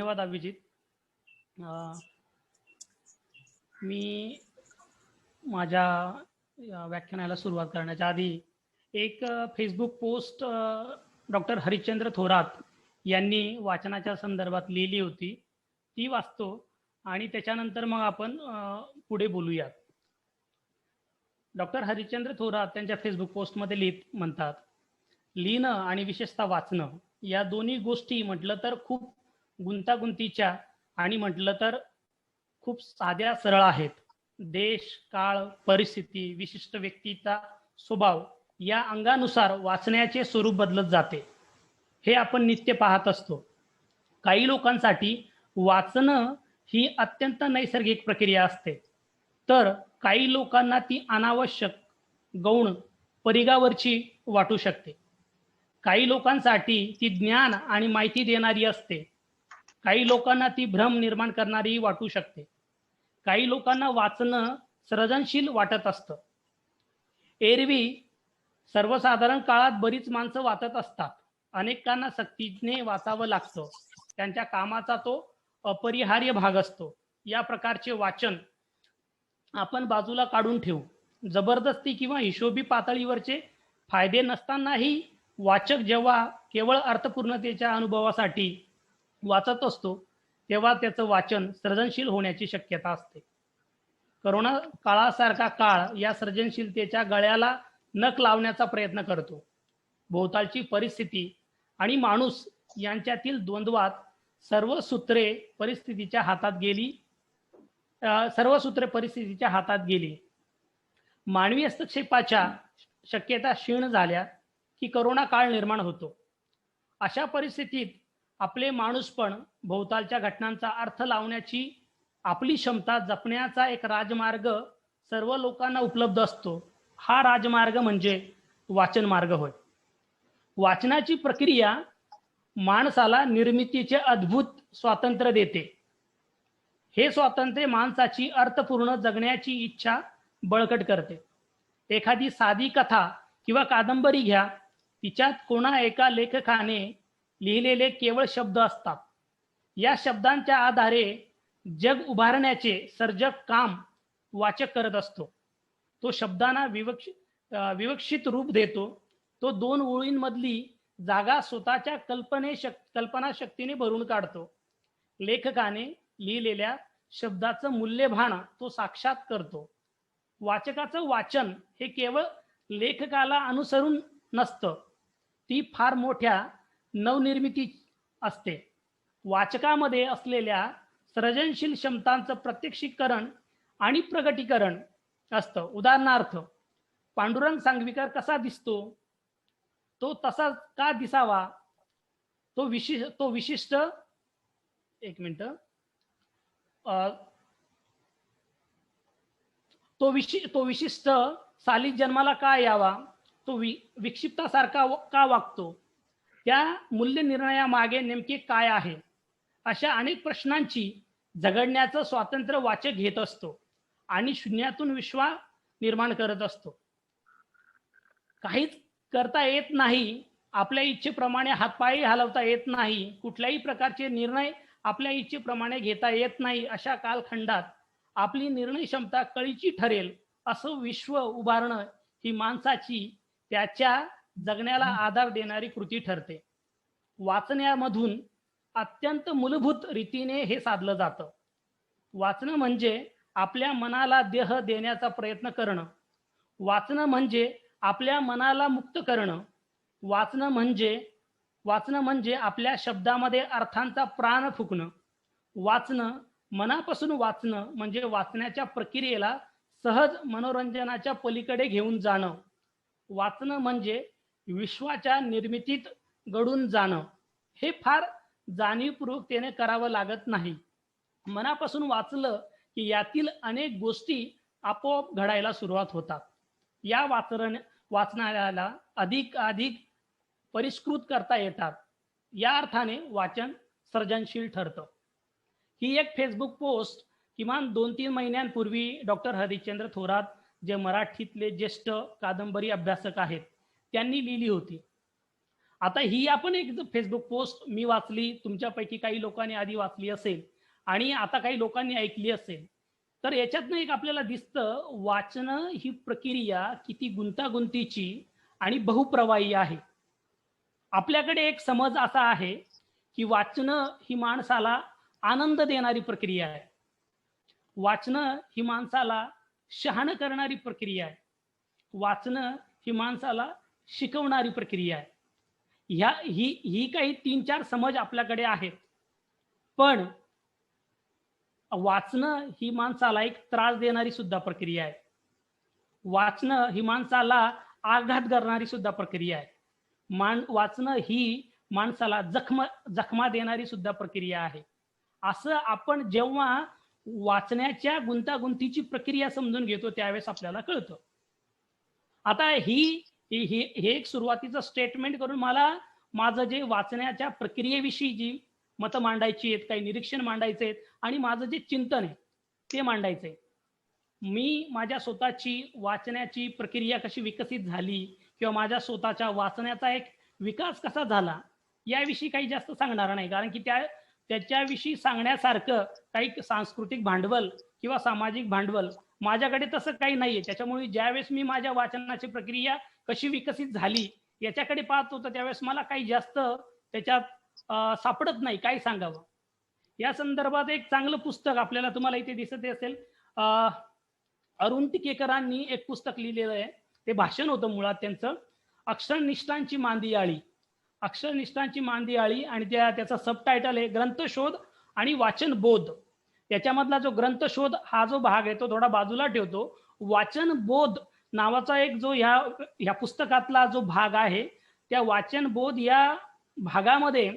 धन्यवाद अभिजित. मी माझ्या व्याख्यानाला सुरुवात करण्याच्या आधी एक Facebook post doctor Harishchandra Thorat यांनी वाचनाच्या संदर्भात लिहिली होती, ती वाचतो आणि त्याच्यानंतर मग आपण पुढे बोलूयात. डॉक्टर हरिश्चंद्र थोरात त्यांच्या फेसबुक पोस्टमध्ये म्हणतात, लिहिणं आणि विशेषतः वाचणं या दोन्ही गोष्टी म्हटलं तर खूप गुंतागुंतीच्या आणि म्हटलं तर खूप साध्या सरळ आहेत. देश, काळ, परिस्थिती, विशिष्ट व्यक्तीचा स्वभाव या अंगानुसार वाचण्याचे स्वरूप बदलत जाते. हे आपण नित्य पाहत असतो. काही लोकांसाठी वाचणं ही अत्यंत नैसर्गिक प्रक्रिया असते, तर काही लोकांना ती अनावश्यक, गौण, परिघावरची वाटू शकते. काही लोकांसाठी ती ज्ञान आणि माहिती देणारी असते. काही लोकांना ती भ्रम निर्माण करणारी वाटू शकते. काही लोकांना वाचणं सर्जनशील वाटत असतं. एरवी सर्वसाधारण काळात बरीच माणसं वाचत असतात. अनेकांना सक्तीने वाचावं लागतं. त्यांच्या कामाचा तो अपरिहार्य भाग असतो. या प्रकारचे वाचन आपण बाजूला काढून ठेवू. जबरदस्ती किंवा हिशोबी पातळीवरचे फायदे नसतानाही वाचक जेव्हा केवळ अर्थपूर्णतेच्या अनुभवासाठी वाचत असतो, तेव्हा त्याचं वाचन सर्जनशील होण्याची शक्यता असते. करोना काळासारखा काळ या सर्जनशीलतेच्या गळ्याला नख लावण्याचा प्रयत्न करतो. भोवतालची परिस्थिती आणि माणूस यांच्यातील द्वंद्वात सर्व सूत्रे परिस्थितीच्या हातात गेली. मानवी हस्तक्षेपाच्या शक्यता क्षीण झाल्या की करोना काळ निर्माण होतो. अशा परिस्थितीत आपले माणूसपण, भोवतालच्या घटनांचा अर्थ लावण्याची आपली क्षमता जपण्याचा एक राजमार्ग सर्व लोकांना उपलब्ध असतो. हा राजमार्ग म्हणजे वाचन मार्ग होय. वाचनाची प्रक्रिया माणसाला निर्मितीचे अद्भुत स्वातंत्र्य देते. हे स्वातंत्र्य माणसाची अर्थपूर्ण जगण्याची इच्छा बळकट करते. एखादी साधी कथा किंवा कादंबरी घ्या, तिच्यात कोणा एका लेखकाने लिहिलेले केवळ शब्द असतात. या शब्दांच्या आधारे जग उभारण्याचे सर्जक काम वाचक करत असतो. तो शब्दांना विवक्षित रूप देतो. तो दोन ओळींमधली जागा स्वतःच्या कल्पनाशक्तीने भरून काढतो. लेखकाने लिहिलेल्या शब्दाचं मूल्यभान तो साक्षात करतो. वाचकाचं वाचन हे केवळ लेखकाला अनुसरून नसतं, ती फार मोठ्या नवनिर्मिती असते. वाचकामध्ये असलेल्या सर्जनशील क्षमतांचं प्रत्यक्षीकरण आणि प्रगटीकरण असतं. उदाहरणार्थ, पांडुरंग सांगवीकर कसा दिसतो, तो तसा का दिसावा, तो विशिष्ट साली जन्माला का यावा, तो विक्षिप्तासारखा का वागतो, त्या मूल्य निर्णयामागे नेमके काय आहे, अशा अनेक प्रश्नांची झगडण्याचं स्वातंत्र्य वाचक घेत असतो आणि शून्यातून विश्व निर्माण करत असतो. काहीच करता येत नाही, आपल्या इच्छेप्रमाणे हातपायही हलवता येत नाही, कुठल्याही प्रकारचे निर्णय आपल्या इच्छेप्रमाणे घेता येत नाही, अशा कालखंडात आपली निर्णय क्षमता कळीची ठरेल असं विश्व उभारणं ही माणसाची त्याच्या जगण्याला आधार देणारी कृती ठरते. वाचण्यामधून अत्यंत मूलभूत रीतीने हे साधलं जातं. वाचणं म्हणजे आपल्या मनाला देह देण्याचा प्रयत्न करणं. वाचणं म्हणजे आपल्या मनाला मुक्त करणं. वाचणं म्हणजे आपल्या शब्दामध्ये अर्थांचा प्राण फुकणं. वाचणं, मनापासून वाचणं म्हणजे वाचण्याच्या प्रक्रियेला सहज मनोरंजनाच्या पलीकडे घेऊन जाणं. वाचणं म्हणजे विश्वाच्या निर्मितीत गढून जाणं. हे फार जाणीवपूर्वकतेने करावं लागत नाही. मनापासून वाचलं की यातील अनेक गोष्टी आपोआप घडायला सुरुवात होतात. या वाचनाला अधिक परिष्कृत करता येतात. या अर्थाने वाचन सर्जनशील ठरतं. ही एक फेसबुक पोस्ट किमान 2-3 महिन्यांपूर्वी डॉक्टर हरिश्चंद्र थोरात, जे मराठीतले ज्येष्ठ कादंबरी अभ्यासक आहेत, त्यांनी लिहिली होती. आता ही आपण एक फेसबुक पोस्ट मी वाचली, तुमच्यापैकी काही लोकांनी आधी वाचली असेल आणि आता काही लोकांनी ऐकली असेल. तर याच्यातनं एक आपल्याला दिसतं वाचणं ही प्रक्रिया किती गुंतागुंतीची आणि बहुप्रवाही आहे. आपल्याकडे एक समज असा आहे, की वाचणं ही माणसाला आनंद देणारी प्रक्रिया आहे. वाचणं ही माणसाला शहाणं करणारी प्रक्रिया आहे. वाचणं ही माणसाला शिकवणारी प्रक्रिया आहे. ही काही 3-4 समज आपल्याकडे आहेत. पण वाचणं ही माणसाला एक त्रास देणारी सुद्धा प्रक्रिया आहे. वाचणं ही माणसाला आघात करणारी सुद्धा प्रक्रिया आहे. वाचणं ही माणसाला जखमा देणारी सुद्धा प्रक्रिया आहे. असं आपण जेव्हा वाचण्याच्या गुंतागुंतीची प्रक्रिया समजून घेतो त्यावेळेस आपल्याला कळतं. आता हे एक सुरुवातीचं स्टेटमेंट करून मला माझं जे वाचण्याच्या प्रक्रियेविषयी जी मतं मांडायची आहेत, काही निरीक्षण मांडायचे आहेत आणि माझं जे चिंतन आहे ते मांडायचं आहे. मी माझ्या स्वतःची वाचण्याची प्रक्रिया कशी विकसित झाली किंवा माझ्या स्वतःच्या वाचण्याचा एक विकास कसा झाला याविषयी काही जास्त सांगणार नाही, कारण की त्याच्याविषयी सांगण्यासारखं काही सांस्कृतिक भांडवल किंवा सामाजिक भांडवल माझ्याकडे तसं काही नाहीये. त्याच्यामुळे ज्यावेळेस मी माझ्या वाचनाची प्रक्रिया कशी विकसित झाली याच्याकडे पाहत होतो त्यावेळेस मला काही जास्त त्याच्यात सापडत नाही काय सांगावं. या संदर्भात एक चांगलं पुस्तक आपल्याला तुम्हाला इथे दिसत असेल, अरुण टिकेकरांनी एक पुस्तक लिहिलेलं आहे. ते भाषण होतं मुळात त्यांचं, अक्षरनिष्ठांची मांदियाळी. अक्षरनिष्ठांची मांदियाळी आणि त्याचा सबटायटल आहे ग्रंथशोध आणि वाचन बोध. त्याच्यामधला जो ग्रंथशोध हा जो भाग आहे तो थोडा बाजूला ठेवतो. वाचन बोध नावाचा एक जो ह्या पुस्तकातला जो भाग आहे त्या वाचन बोध या भागामध्ये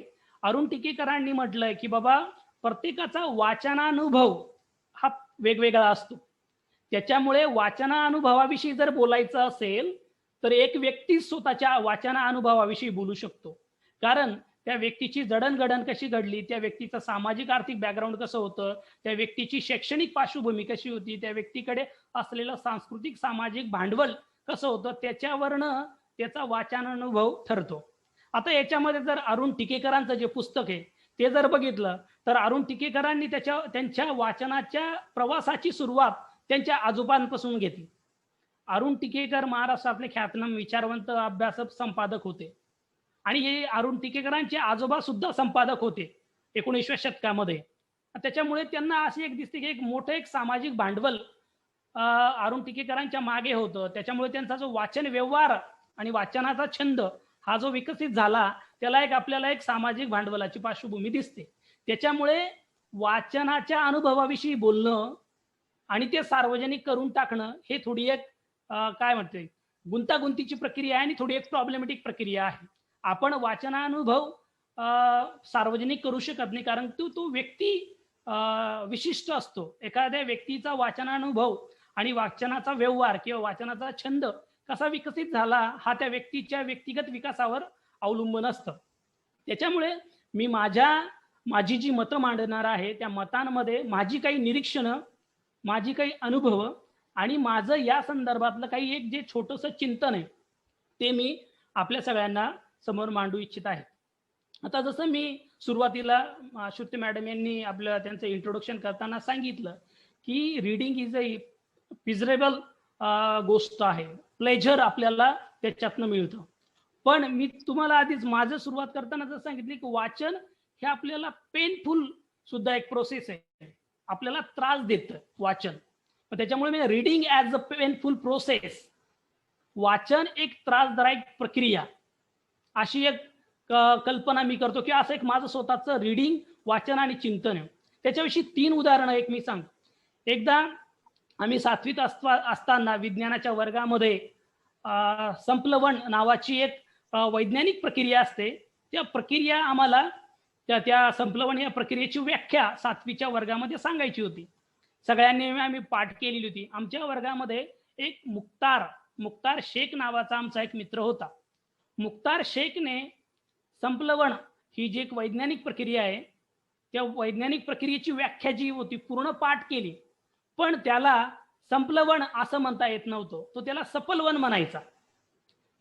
अरुण टिकेकरांनी म्हटलंय की बाबा प्रत्येकाचा वाचनानुभव हा वेगवेगळा असतो. त्याच्यामुळे वाचनानुभवाविषयी जर बोलायचं असेल तर एक व्यक्ती स्वतःच्या वाचनानुभवाविषयी बोलू शकतो, कारण त्या व्यक्तीची जडणघडण कशी घडली, त्या व्यक्तीचं सामाजिक आर्थिक बॅकग्राऊंड कसं होतं, त्या व्यक्तीची शैक्षणिक पार्श्वभूमी कशी होती, त्या व्यक्तीकडे असलेलं सांस्कृतिक सामाजिक भांडवल कसं होतं, त्याच्यावरनं त्याचा वाचनानुभव ठरतो. आता याच्यामध्ये जर अरुण टिकेकरांचं जे पुस्तक आहे ते जर बघितलं तर अरुण टिकेकरांनी त्यांच्या वाचनाच्या प्रवासाची सुरुवात त्यांच्या आजोबांपासून घेतली. अरुण टिकेकर महाराष्ट्रातले ख्यातनाम विचारवंत अभ्यासक संपादक होते आणि हे अरुण टिकेकरांचे आजोबा सुद्धा संपादक होते 19व्या शतकामध्ये. त्याच्यामुळे त्यांना अशी एक दिसते की एक मोठं एक सामाजिक भांडवल अरुण टिकेकरांच्या मागे होतं. त्याच्यामुळे त्यांचा जो वाचन व्यवहार आणि वाचनाचा छंद हा जो विकसित झाला त्याला आपल्याला एक सामाजिक भांडवलाची पार्श्वभूमी दिसते. त्याच्यामुळे वाचनाच्या अनुभवाविषयी बोलणं आणि ते सार्वजनिक करून टाकणं हे थोडी एक काय म्हणते गुंतागुंतीची प्रक्रिया आहे आणि थोडी एक प्रॉब्लेमॅटिक प्रक्रिया आहे. आपण वाचनानुभव सार्वजनिक करू शकत नाही, कारण तो व्यक्ती विशिष्ट असतो. एखाद्या व्यक्तीचा वाचनानुभव आणि वाचनाचा व्यवहार किंवा वाचनाचा छंद कसा विकसित झाला हा त्या व्यक्तीच्या व्यक्तिगत विकासावर अवलंबून असतं. त्याच्यामुळे मी माझी जी मतं मांडणार आहे त्या मतांमध्ये माझी काही निरीक्षणं, माझी काही अनुभव आणि माझं या संदर्भातलं काही एक जे छोटंसं चिंतन आहे ते मी आपल्या सगळ्यांना समोर मांडू इच्छित आहे. आता जसं मी सुरुवातीला श्रुती मॅडम यांनी त्यांचं इंट्रोडक्शन करताना सांगितलं की रीडिंग इज अ प्लिजरेबल गोष्ट आहे, प्लेजर आपल्याला त्याच्यातनं मिळतं. पण मी तुम्हाला आधीच माझं सुरुवात करताना जर सांगितली की वाचन हे आपल्याला पेनफुल सुद्धा एक प्रोसेस आहे, आपल्याला त्रास देतं वाचन. त्याच्यामुळे मी reading as a painful process, वाचन एक त्रासदायक प्रक्रिया अशी एक कल्पना मी करतो की असं एक माझं स्वतःचं रीडिंग वाचन आणि चिंतन आहे. त्याच्याविषयी 3 उदाहरणं एक मी सांगतो. एकदा आम्ही 7वीत असताना विज्ञानाच्या वर्गामध्ये संप्लवण नावाची एक वैज्ञानिक प्रक्रिया असते. त्या प्रक्रिया आम्हाला त्या संप्लवण या प्रक्रियेची व्याख्या 7वीच्या वर्गामध्ये सांगायची होती. सगळ्यांनी आम्ही पाठ केलेली होती. आमच्या वर्गामध्ये एक मुख्तार शेख नावाचा आमचा एक मित्र होता. मुख्तार शेखने संप्लवण ही जी एक वैज्ञानिक प्रक्रिया आहे त्या वैज्ञानिक प्रक्रियेची व्याख्या जी होती पूर्ण पाठ केली, पण त्याला संप्लवण असं म्हणता येत नव्हतं, तो त्याला सपलवन म्हणायचा.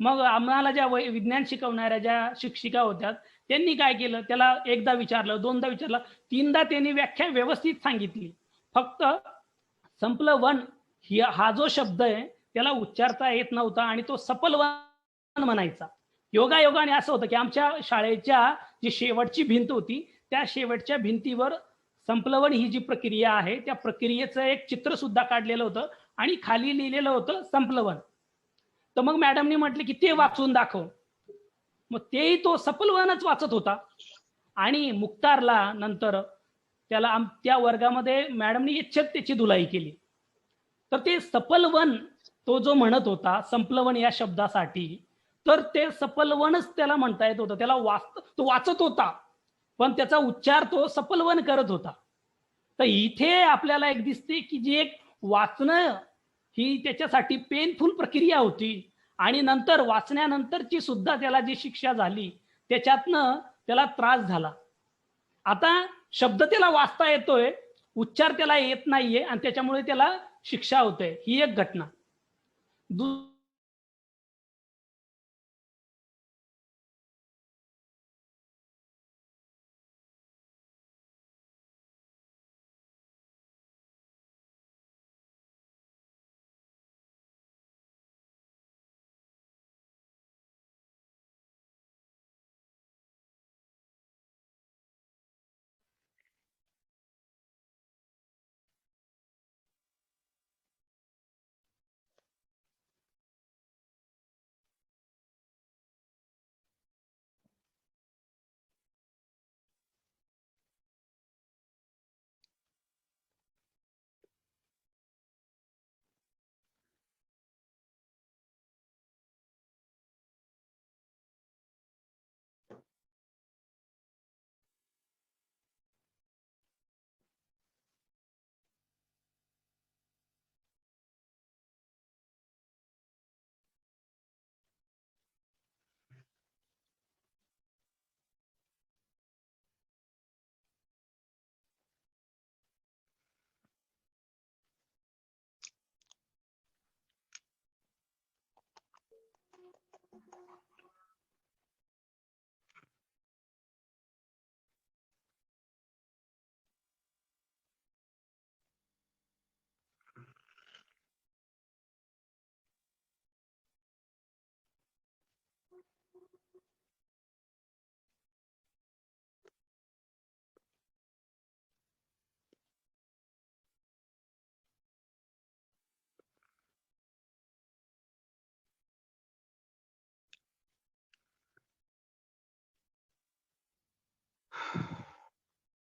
मग आम्हाला ज्या विज्ञान शिकवणाऱ्या ज्या शिक्षिका होत्या त्यांनी काय केलं, त्याला एकदा विचारलं, दोनदा विचारलं, तीनदा त्यांनी व्याख्या व्यवस्थित सांगितली. फक्त संपलं वन हा जो शब्द आहे त्याला उच्चारता येत नव्हता आणि तो सपल वन म्हणायचा. योगायोगाने असं होतं की आमच्या शाळेच्या जी शेवटची भिंत होती त्या शेवटच्या भिंतीवर संपलवन ही जी प्रक्रिया आहे त्या प्रक्रियेचं एक चित्र सुद्धा काढलेलं होतं आणि खाली लिहिलेलं होतं संपलवन. तर मग मॅडमनी म्हटले की ते वाचून दाखव. मग तेही तो सपलवनच वाचत होता आणि मुक्तारला नंतर त्याला त्या वर्गामध्ये मॅडमनी इच्छित त्याची धुलाई केली. तर ते सपलवन तो जो म्हणत होता संपलवन या शब्दासाठी, तर ते सपलवनच त्याला म्हणता येत होतं. त्याला तो वाचत होता पण त्याचा उच्चार तो सपलवन करत होता. तर इथे आपल्याला एक दिसते की जी एक वाचणं ही त्याच्यासाठी पेनफुल प्रक्रिया होती आणि नंतर वाचण्यानंतरची सुद्धा त्याला जी शिक्षा झाली त्याच्यातनं त्याला त्रास झाला. आता शब्द त्याला वाचता येतोय, उच्चार त्याला येत नाहीये आणि त्याच्यामुळे त्याला शिक्षा होते. ही एक घटना.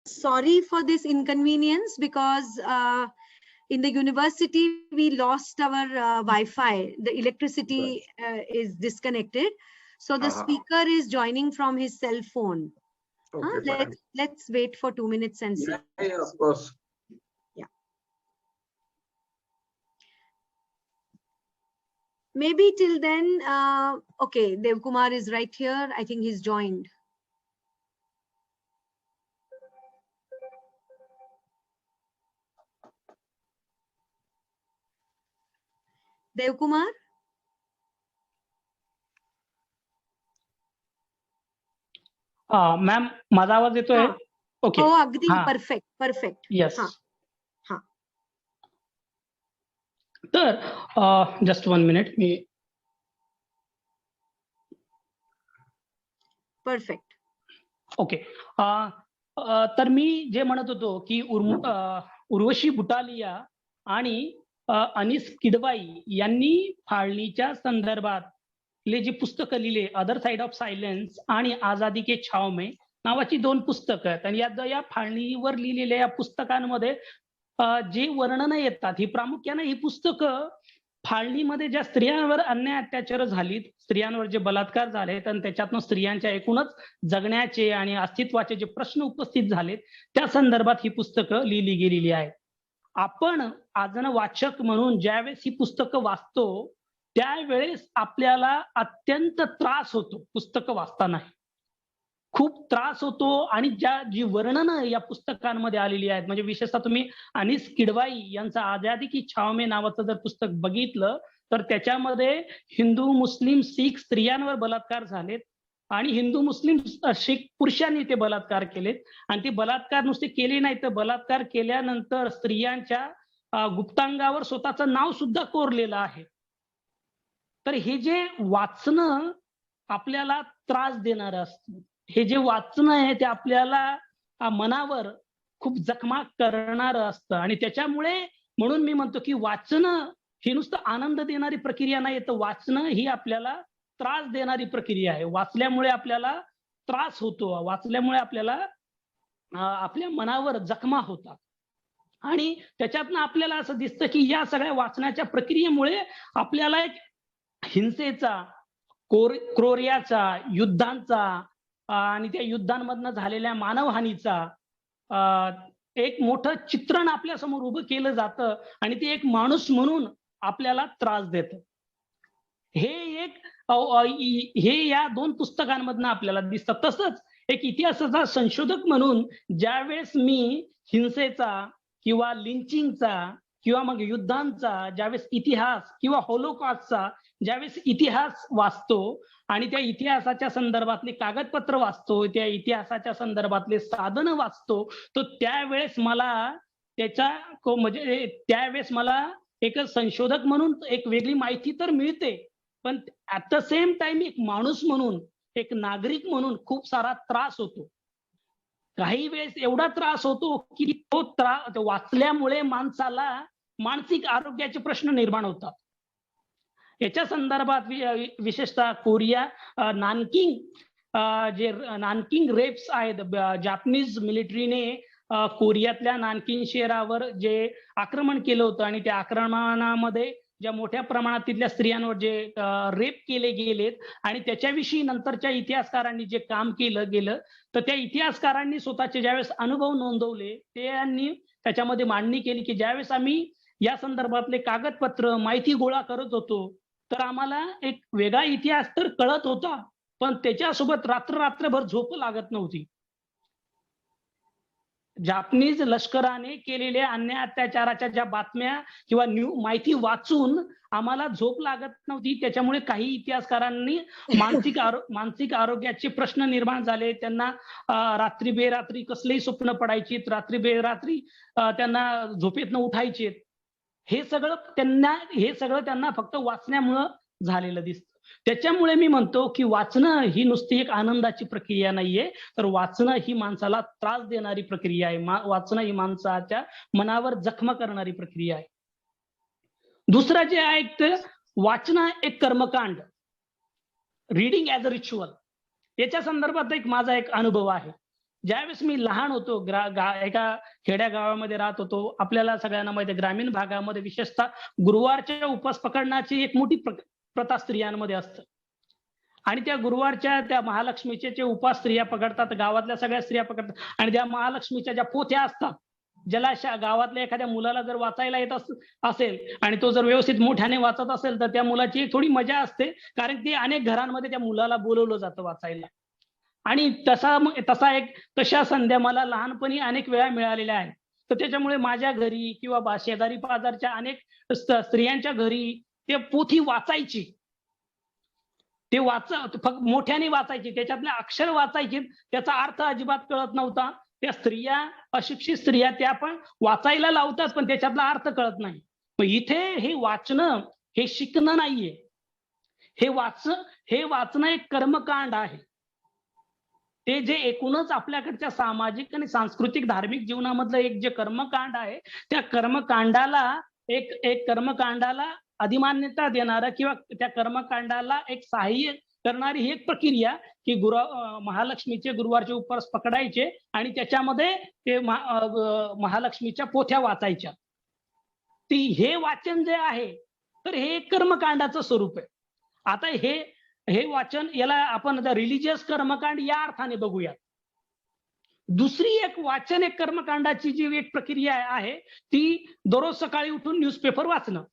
Sorry for this inconvenience because in the university we lost our Wi-Fi. The electricity is disconnected. So the speaker is joining from his cell phone. Okay, let's wait for 2 minutes and see. Yeah, of course. Yeah. Maybe till then, okay, Dev Kumar is right here. I think he's joined. Dev Kumar? Ma'am माझा आवाज येतोय? Okay. हो अगदी perfect perfect. Yes. हां. तर just 1 minute मी perfect. Okay. तर मी जे म्हणत होतो की उर्वशी बुटालिया आणि अनीस किडवाई यांनी फाळणीच्या संदर्भात जी पुस्तकं लिहिले अदर साइड ऑफ सायलेन्स आणि आझादी के छाव में नावाची 2 पुस्तकं आहेत आणि या फाळणीवर लिहिलेल्या या पुस्तकांमध्ये जी वर्णनं येतात ही प्रामुख्याने ही पुस्तकं फाळणीमध्ये ज्या स्त्रियांवर अन्याय अत्याचार झालीत, स्त्रियांवर जे बलात्कार झालेत आणि त्याच्यातनं स्त्रियांच्या एकूणच जगण्याचे आणि अस्तित्वाचे जे प्रश्न उपस्थित झालेत त्या संदर्भात ही पुस्तकं लिहिली गेलेली आहेत. आपण आजन वाचक म्हणून ज्यावेळेस ही पुस्तकं वाचतो त्यावेळेस आपल्याला अत्यंत त्रास होतो. पुस्तकं वाचताना खूप त्रास होतो आणि जी वर्णनं या पुस्तकांमध्ये आलेली आहेत म्हणजे विशेषतः तुम्ही अनीस किडवाई यांचं आझादी की छाव में नावाचं जर पुस्तक बघितलं तर त्याच्यामध्ये हिंदू, मुस्लिम, शीख स्त्रियांवर बलात्कार झालेत आणि हिंदू, मुस्लिम, शीख पुरुषांनी ते बलात्कार केलेत आणि ते बलात्कार नुसते केले नाही तर बलात्कार केल्यानंतर स्त्रियांच्या गुप्तांगावर स्वतःचं नाव सुद्धा कोरलेलं आहे. तर हे जे वाचणं आपल्याला त्रास देणारं असतं. हे जे वाचणं आहे ते आपल्याला मनावर खूप जखमा करणारं असतं आणि त्याच्यामुळे म्हणून मी म्हणतो की वाचणं ही नुसतं आनंद देणारी प्रक्रिया नाही, तर वाचणं ही आपल्याला त्रास देणारी प्रक्रिया आहे. वाचल्यामुळे आपल्याला त्रास होतो. वाचल्यामुळे आपल्याला आपल्या मनावर जखमा होतात आणि त्याच्यातनं आपल्याला असं दिसतं की या सगळ्या वाचनाच्या प्रक्रियेमुळे आपल्याला एक हिंसेचा, क्रौर्याचा, युद्धांचा आणि त्या युद्धांमधनं झालेल्या मानवहानीचा एक मोठं चित्रण आपल्यासमोर उभं केलं जातं आणि ते एक माणूस म्हणून आपल्याला त्रास देतं. हे या 2 पुस्तकांमधनं आपल्याला दिसतं. तसंच एक इतिहासाचा संशोधक म्हणून ज्यावेळेस मी हिंसेचा किंवा लिंचिंगचा किंवा मग युद्धांचा ज्यावेळेस इतिहास किंवा होलोकॉस्टचा ज्यावेळेस इतिहास वाचतो आणि त्या इतिहासाच्या संदर्भातले कागदपत्र वाचतो, त्या इतिहासाच्या संदर्भातले साधनं वाचतो, तर त्यावेळेस मला म्हणजे त्यावेळेस मला एक संशोधक म्हणून एक वेगळी माहिती तर मिळते, पण ऍट द सेम टाइम एक माणूस म्हणून, एक नागरिक म्हणून खूप सारा त्रास होतो. काही वेळेस एवढा त्रास होतो की तो वाचल्यामुळे माणसाला मानसिक आरोग्याचे प्रश्न निर्माण होतात. याच्या संदर्भात विशेषतः कोरिया जे नानकिंग रेप्स आहेत, जॅपनीज मिलिटरीने कोरियातल्या नानकिंग शहरावर जे आक्रमण केलं होतं आणि त्या आक्रमणामध्ये ज्या मोठ्या प्रमाणात तिथल्या स्त्रियांवर जे रेप केले गेलेत आणि त्याच्याविषयी नंतरच्या इतिहासकारांनी जे काम केलं गेलं, तर त्या इतिहासकारांनी स्वतःचे ज्यावेळेस अनुभव नोंदवले त्यांनी त्याच्यामध्ये मांडणी केली की ज्यावेळेस आम्ही या संदर्भातले कागदपत्र माहिती गोळा करत होतो, तर आम्हाला एक वेगळा इतिहास तर कळत होता, पण त्याच्यासोबत रात्रभर झोप लागत नव्हती. जापनीज लष्कराने केलेल्या अन्याय अत्याचाराच्या ज्या बातम्या किंवा माहिती वाचून आम्हाला झोप लागत नव्हती. त्याच्यामुळे काही इतिहासकारांनी मानसिक आरोग्याचे प्रश्न निर्माण झाले. त्यांना रात्री बेरात्री कसलेही स्वप्न पडायची, रात्री बेरात्री त्यांना झोपेतनं उठायचे. हे सगळं त्यांना फक्त वाचण्यामुळं झालेलं दिसतं. त्याच्यामुळे मी म्हणतो की वाचणं ही नुसती एक आनंदाची प्रक्रिया नाहीये, तर वाचणं ही माणसाला त्रास देणारी प्रक्रिया आहे. वाचणं ही माणसाच्या मनावर जखमा करणारी प्रक्रिया आहे. दुसरं जे आहे ते वाचणं एक कर्मकांड, रीडिंग ॲज अ रिच्युअल. याच्या संदर्भात माझा एक अनुभव आहे. ज्यावेळेस मी लहान होतो, एका खेड्या गावामध्ये राहत होतो. आपल्याला सगळ्यांना माहिती आहे, ग्रामीण भागामध्ये विशेषतः गुरुवारच्या उपवास पकडण्याची एक मोठी प्रथा स्त्रियांमध्ये असतं आणि त्या गुरुवारच्या त्या महालक्ष्मीचे जे उपास स्त्रिया पकडतात, गावातल्या सगळ्या स्त्रिया पकडतात आणि त्या महालक्ष्मीच्या ज्या पोथ्या असतात, ज्याला गावातल्या एखाद्या मुलाला जर वाचायला येत असेल आणि तो जर व्यवस्थित मोठ्याने वाचत असेल, तर त्या मुलाची एक थोडी मजा असते, कारण की अनेक घरांमध्ये त्या मुलाला बोलवलं जातं वाचायला. आणि तशा संध्या मला लहानपणी अनेक वेळा मिळालेल्या आहेत. तर त्याच्यामुळे माझ्या घरी किंवा शेजारी पाजारच्या अनेक स्त्रियांच्या घरी ते पोथी वाचायची. ते फक्त मोठ्याने वाचायची, त्याच्यातले अक्षर वाचायची, त्याचा अर्थ अजिबात कळत नव्हता. त्या स्त्रिया, अशिक्षित स्त्रिया त्या पण वाचायला लावतात, पण त्याच्यातला अर्थ कळत नाही. मग इथे हे वाचणं हे शिकणं नाहीये. हे वाचणं एक कर्मकांड आहे. ते जे एकूणच आपल्याकडच्या सामाजिक आणि सांस्कृतिक धार्मिक जीवनामधलं एक जे कर्मकांड आहे, त्या कर्मकांडाला अधिमान्यता देणारा किंवा त्या कर्मकांडाला एक सहाय्य करणारी ही एक प्रक्रिया की महालक्ष्मीचे गुरुवारचे उपवास पकडायचे आणि त्याच्यामध्ये ते महालक्ष्मीच्या पोथ्या वाचायच्या. हे वाचन जे आहे, तर हे एक कर्मकांडाचं स्वरूप आहे. आता हे वाचन, याला आपण रिलिजियस कर्मकांड या अर्थाने बघूया. दुसरी एक कर्मकांडाची जी एक प्रक्रिया आहे, ती दररोज सकाळी उठून न्यूजपेपर वाचणं.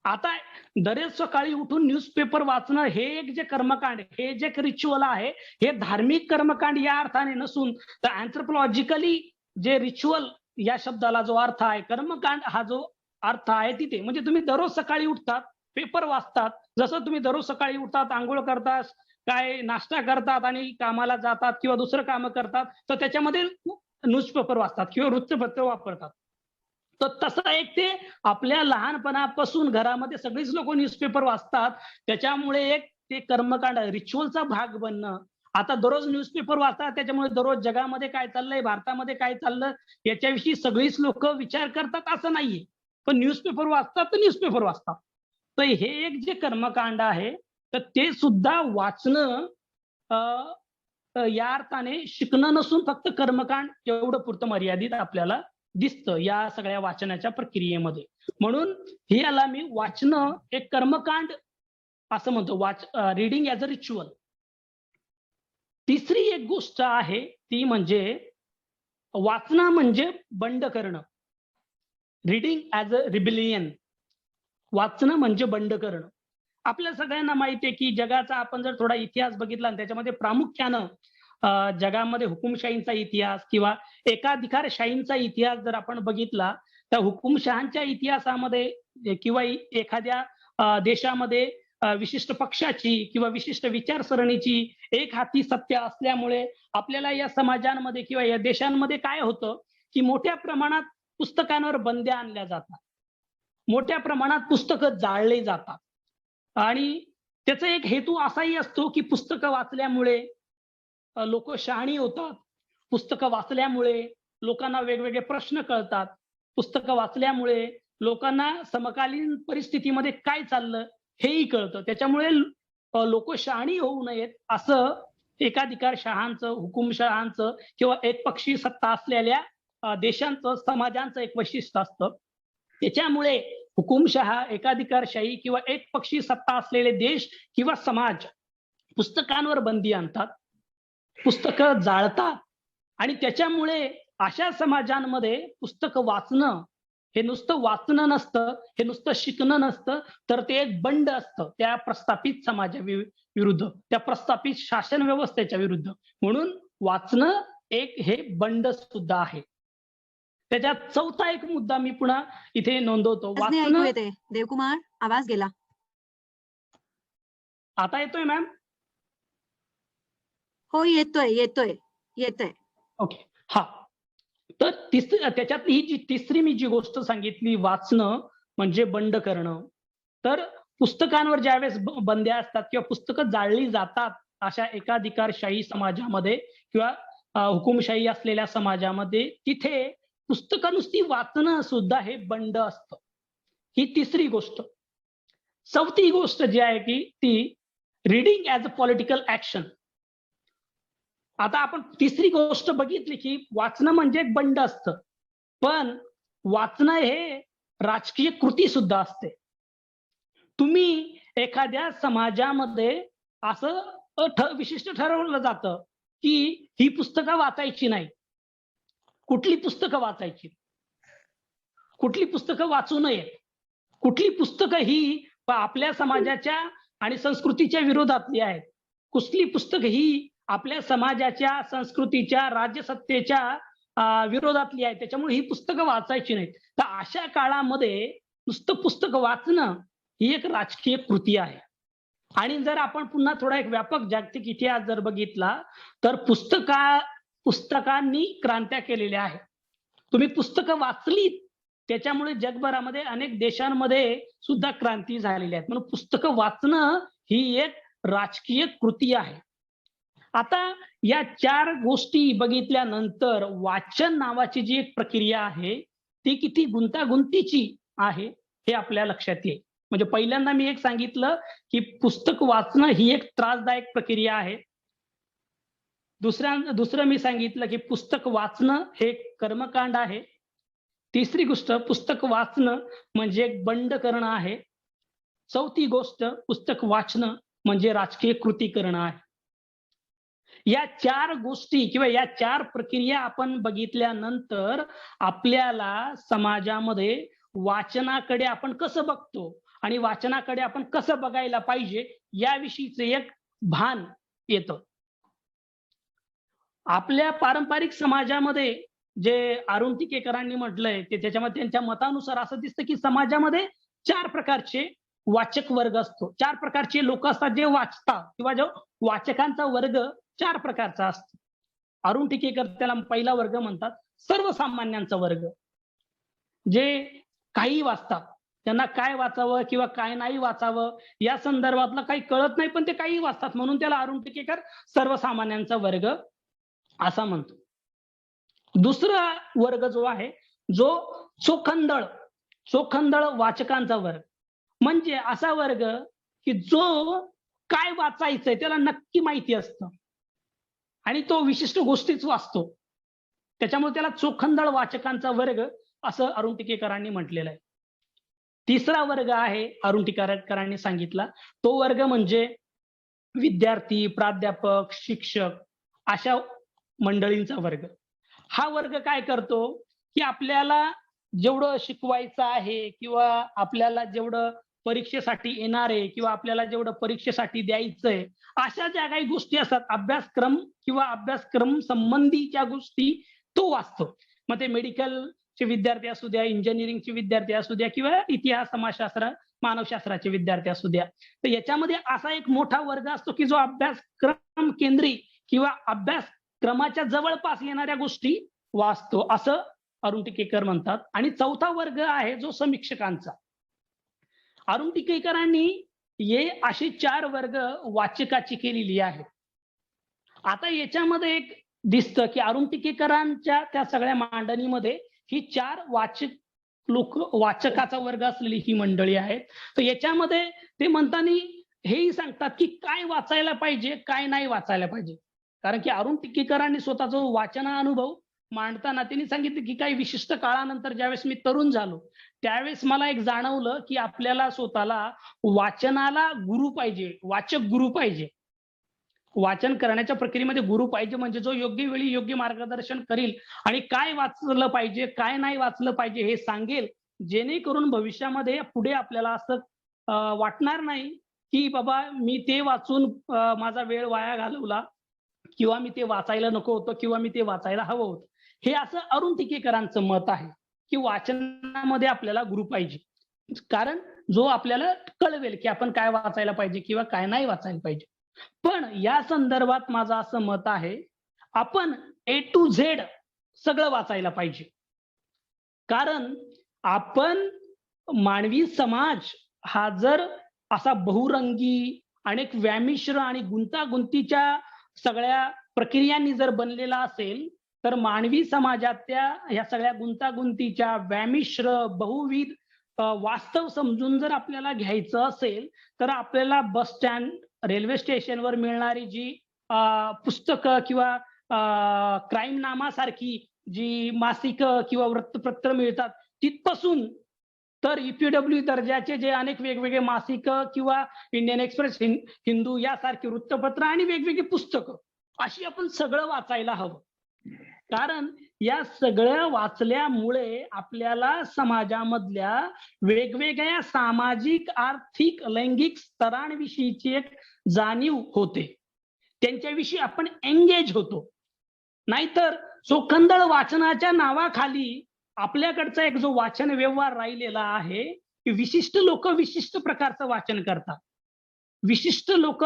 आता दररोज सकाळी उठून न्यूजपेपर वाचणं हे एक जे कर्मकांड, हे जे रिच्युअल आहे, हे धार्मिक कर्मकांड या अर्थाने नसून, तर अँथ्रोपॉलॉजिकली जे रिच्युअल या शब्दाला जो अर्थ आहे, कर्मकांड हा जो अर्थ आहे तिथे. म्हणजे तुम्ही दररोज सकाळी उठतात, पेपर वाचतात, जसं तुम्ही दररोज सकाळी उठतात, अंघोळ करतात, काय नाश्ता करतात आणि कामाला जातात किंवा दुसरं कामं करतात, तर त्याच्यामध्ये न्यूजपेपर वाचतात किंवा वृत्तपत्र वापरतात. तर तसं एक ते आपल्या लहानपणापासून घरामध्ये सगळीच लोक न्यूजपेपर वाचतात. त्याच्यामुळे एक ते कर्मकांड रिच्युअलचा भाग बनणं. आता दररोज न्यूजपेपर वाचतात, त्याच्यामुळे दररोज जगामध्ये काय चाललंय, भारतामध्ये काय चाललं याच्याविषयी सगळीच लोक विचार करतात असं नाहीये. पण न्यूजपेपर वाचतात तर न्यूजपेपर वाचतात. तर हे एक जे कर्मकांड आहे, तर ते सुद्धा वाचणं अ, या अर्थाने शिकणं नसून फक्त कर्मकांड एवढं पुरतं मर्यादित आपल्याला दिसतं या सगळ्या वाचनाच्या प्रक्रियेमध्ये. म्हणून हे याला मी वाचणं एक कर्मकांड असं म्हणतो. रीडिंग ॲज अ रिच्युअल. तिसरी एक गोष्ट आहे ती म्हणजे वाचणं म्हणजे बंड करणं. रीडिंग ॲज अ रिबिलियन. वाचणं म्हणजे बंड करणं. आपल्या सगळ्यांना माहिती आहे की जगाचा आपण जर थोडा इतिहास बघितला आणि त्याच्यामध्ये प्रामुख्यानं जगामध्ये हुकुमशाहीचा इतिहास किंवा एकाधिकारशाहींचा इतिहास जर आपण बघितला, तर हुकुमशहांच्या इतिहासामध्ये किंवा एखाद्या देशामध्ये विशिष्ट पक्षाची किंवा विशिष्ट विचारसरणीची एक हाती सत्य असल्यामुळे आपल्याला या समाजांमध्ये किंवा या देशांमध्ये काय होतं, की मोठ्या प्रमाणात पुस्तकांवर बंद्या आणल्या जातात. मोठ्या प्रमाणात पुस्तकं जाळली जातात आणि त्याचा एक हेतू असाही असतो, की पुस्तकं वाचल्यामुळे लोक शहाणी होतात. पुस्तकं वाचल्यामुळे लोकांना वेगवेगळे प्रश्न कळतात. पुस्तकं वाचल्यामुळे लोकांना समकालीन परिस्थितीमध्ये काय चाललं हेही कळतं. त्याच्यामुळे लोक शहाणी होऊ नयेत असं एकाधिकारशहांचं, हुकुमशहांचं किंवा एकपक्षी सत्ता असलेल्या देशांचं, समाजांचं एक वैशिष्ट्य असतं. त्याच्यामुळे हुकुमशहा, एकाधिकारशाही किंवा एकपक्षी सत्ता असलेले देश किंवा समाज पुस्तकांवर बंदी आणतात. पुस्तकं जाळतात आणि त्याच्यामुळे अशा समाजांमध्ये पुस्तकं वाचणं हे नुसतं वाचणं नसतं, हे नुसतं शिकणं नसतं, तर ते एक बंड असतं त्या प्रस्थापित समाजाविरुद्ध, त्या प्रस्थापित शासन व्यवस्थेच्या विरुद्ध. म्हणून वाचणं एक हे बंड सुद्धा आहे. त्याच्यात चौथा एक मुद्दा मी पुन्हा इथे नोंदवतो. आवाज नाही ऐकू वाचणं. येते देवकुमार, आवाज गेला. आता येतोय मॅम? हो येतोय येतोय येतोय. ओके. हा. तर त्याच्यातली ही जी तिसरी मी जी गोष्ट सांगितली, वाचणं म्हणजे बंड करणं. तर पुस्तकांवर ज्यावेळेस बंद्या असतात किंवा पुस्तकं जाळली जातात अशा एकाधिकारशाही समाजामध्ये किंवा हुकुमशाही असलेल्या समाजामध्ये, तिथे पुस्तकं नुसती वाचणं सुद्धा हे बंड असतं. ही तिसरी गोष्ट. चौथी गोष्ट जी आहे की ती reading as a political action. आता आपण तिसरी गोष्ट बघितली की वाचणं म्हणजे एक बंड असतं, पण वाचणं हे राजकीय कृती सुद्धा असते. तुम्ही एखाद्या समाजामध्ये असं विशिष्ट ठरवलं जातं की ही पुस्तकं वाचायची नाही. कुठली पुस्तकं वाचायची, कुठली पुस्तकं वाचू नयेत, कुठली पुस्तकं ही आपल्या समाजाच्या आणि संस्कृतीच्या विरोधातली आहेत, कुठली पुस्तकं ही आपल्या समाजाच्या, संस्कृतीच्या, राज्यसत्तेच्या विरोधातली आहेत. त्याच्यामुळे ही पुस्तकं वाचायची नाहीत. तर अशा काळामध्ये नुसतं पुस्तकं वाचणं ही एक राजकीय कृती आहे. आणि जर आपण पुन्हा थोडा एक व्यापक जागतिक इतिहास जर बघितला, तर पुस्तकांनी क्रांत्या केलेल्या आहेत. तुम्ही पुस्तकं वाचलीत, त्याच्यामुळे जगभरामध्ये अनेक देशांमध्ये सुद्धा क्रांती झालेल्या आहेत. म्हणून पुस्तकं वाचणं ही एक राजकीय कृती आहे. आता या 4 गोष्टी बघितल्यानंतर वाचन नावाची जी एक प्रक्रिया आहे, ती किती गुंतागुंतीची आहे हे आपल्या लक्षात येईल. म्हणजे पहिल्यांदा मी एक सांगितलं की पुस्तक वाचणं ही एक त्रासदायक प्रक्रिया आहे. दुसरं मी सांगितलं की पुस्तक वाचणं हे कर्मकांड आहे. तिसरी गोष्ट, पुस्तक वाचणं म्हणजे एक बंड करणं आहे. चौथी गोष्ट, पुस्तक वाचणं म्हणजे राजकीय कृती करणं आहे. या 4 गोष्टी किंवा या 4 प्रक्रिया आपण बघितल्यानंतर आपल्याला समाजामध्ये वाचनाकडे आपण कसं बघतो आणि वाचनाकडे आपण कसं बघायला पाहिजे याविषयीचं एक भान येतं. आपल्या पारंपरिक समाजामध्ये जे अरुण टिकेकरांनी म्हटलंय ते त्याच्यामध्ये त्यांच्या मतानुसार असं दिसतं की समाजामध्ये 4 प्रकारचे वाचक वर्ग असतो. 4 प्रकारचे लोक असतात जे वाचतात किंवा जो वाचकांचा वर्ग 4 प्रकारचा असतो. अरुण टिकेकर त्याला पहिला वर्ग म्हणतात, सर्वसामान्यांचा वर्ग. जे काही वाचतात. त्यांना काय वाचावं किंवा काय नाही वाचावं या संदर्भातलं काही कळत नाही, पण ते काही वाचतात म्हणून त्याला अरुण टिकेकर सर्वसामान्यांचा वर्ग असा म्हणतो. दुसरा वर्ग जो आहे, जो चोखंदळ वाचकांचा वर्ग. म्हणजे असा वर्ग की जो काय वाचायचंय त्याला नक्की माहिती असतं आणि तो विशिष्ट गोष्टीच वाचतो. त्याच्यामुळे त्याला चोखंदळ वाचकांचा वर्ग असं अरुण टिकेकरांनी म्हटलेलं आहे. तिसरा वर्ग आहे अरुण टिकेकरांनी सांगितला, तो वर्ग म्हणजे विद्यार्थी, प्राध्यापक, शिक्षक अशा मंडळींचा वर्ग. हा वर्ग काय करतो की आपल्याला जेवढं शिकवायचं आहे किंवा आपल्याला जेवढं परीक्षेसाठी येणार आहे किंवा आपल्याला जेवढं परीक्षेसाठी द्यायचंय अशा ज्या काही गोष्टी असतात अभ्यासक्रम किंवा अभ्यासक्रम संबंधीच्या गोष्टी तो वाचतो. मग ते मेडिकलचे विद्यार्थी असू द्या, इंजिनिअरिंगचे विद्यार्थी असू द्या किंवा इतिहास, समाजशास्त्र, मानवशास्त्राचे विद्यार्थी असू द्या. तर याच्यामध्ये असा एक मोठा वर्ग असतो की जो अभ्यासक्रम केंद्री किंवा अभ्यासक्रमाच्या जवळपास येणाऱ्या गोष्टी वाचतो असं अरुण टिकेकर म्हणतात. आणि चौथा वर्ग आहे जो समीक्षकांचा. अरुण टिकेकरांनी हे असे 4 वर्ग वाचकाची केलेली आहेत. आता याच्यामध्ये एक दिसतं की अरुण टिकेकरांच्या त्या सगळ्या मांडणीमध्ये ही 4 वाचकाचा वर्ग असलेली ही मंडळी आहेत. तर याच्यामध्ये ते म्हणताना हेही सांगतात की काय वाचायला पाहिजे, काय नाही वाचायला पाहिजे. कारण की अरुण टिकेकरांनी स्वतःचा वाचना अनुभव मांडताना त्यांनी सांगितलं की काही विशिष्ट काळानंतर ज्यावेळेस मी तरुण झालो त्यावेळेस मला एक जाणवलं की आपल्याला स्वतःला वाचनाला गुरु पाहिजे, वाचक गुरु पाहिजे. वाचन करण्याच्या प्रक्रियेमध्ये गुरु पाहिजे म्हणजे जो योग्य वेळी योग्य मार्गदर्शन करील आणि काय वाचलं पाहिजे, काय नाही वाचलं पाहिजे हे सांगेल, जेणेकरून भविष्यामध्ये पुढे आपल्याला असं वाटणार नाही की बाबा मी ते वाचून माझा वेळ वाया घालवला किंवा मी ते वाचायला नको होतं किंवा मी ते वाचायला हवं होतं. हे असं अरुण टिकेकरांचं मत आहे की वाचनामध्ये आपल्याला गुरु पाहिजे. कारण जो आपल्याला कळवेल की आपण काय वाचायला पाहिजे किंवा काय नाही वाचायला पाहिजे. पण या संदर्भात माझं असं मत आहे, आपण A to Z सगळं वाचायला पाहिजे. कारण आपण मानवी समाज हा जर असा बहुरंगी, अनेक व्यामिश्र आणि गुंतागुंतीच्या सगळ्या प्रक्रियांनी जर बनलेला असेल, तर मानवी समाजातल्या ह्या सगळ्या गुंतागुंतीच्या व्यामिश्र बहुविध वास्तव समजून जर आपल्याला घ्यायचं असेल, तर आपल्याला बस स्टँड, रेल्वे स्टेशनवर मिळणारी जी पुस्तकं किंवा क्राईम नामासारखी जी मासिकं किंवा वृत्तपत्र मिळतात तिथपासून तर EPW दर्जाचे जे अनेक वेगवेगळे मासिकं किंवा इंडियन एक्सप्रेस, हिंदू यासारखी वृत्तपत्र आणि वेगवेगळी पुस्तकं अशी आपण सगळं वाचायला हवं. कारण या सगळ्या वाचल्यामुळे आपल्याला समाजामधल्या वेगवेगळ्या सामाजिक, आर्थिक, लैंगिक स्तरांविषयीची एक जाणीव होते. त्यांच्याविषयी आपण एंगेज होतो. नाहीतर चोखंदळ वाचनाच्या नावाखाली आपल्याकडचा एक जो वाचन व्यवहार राहिलेला आहे की विशिष्ट लोक विशिष्ट प्रकारचं वाचन करतात. विशिष्ट लोक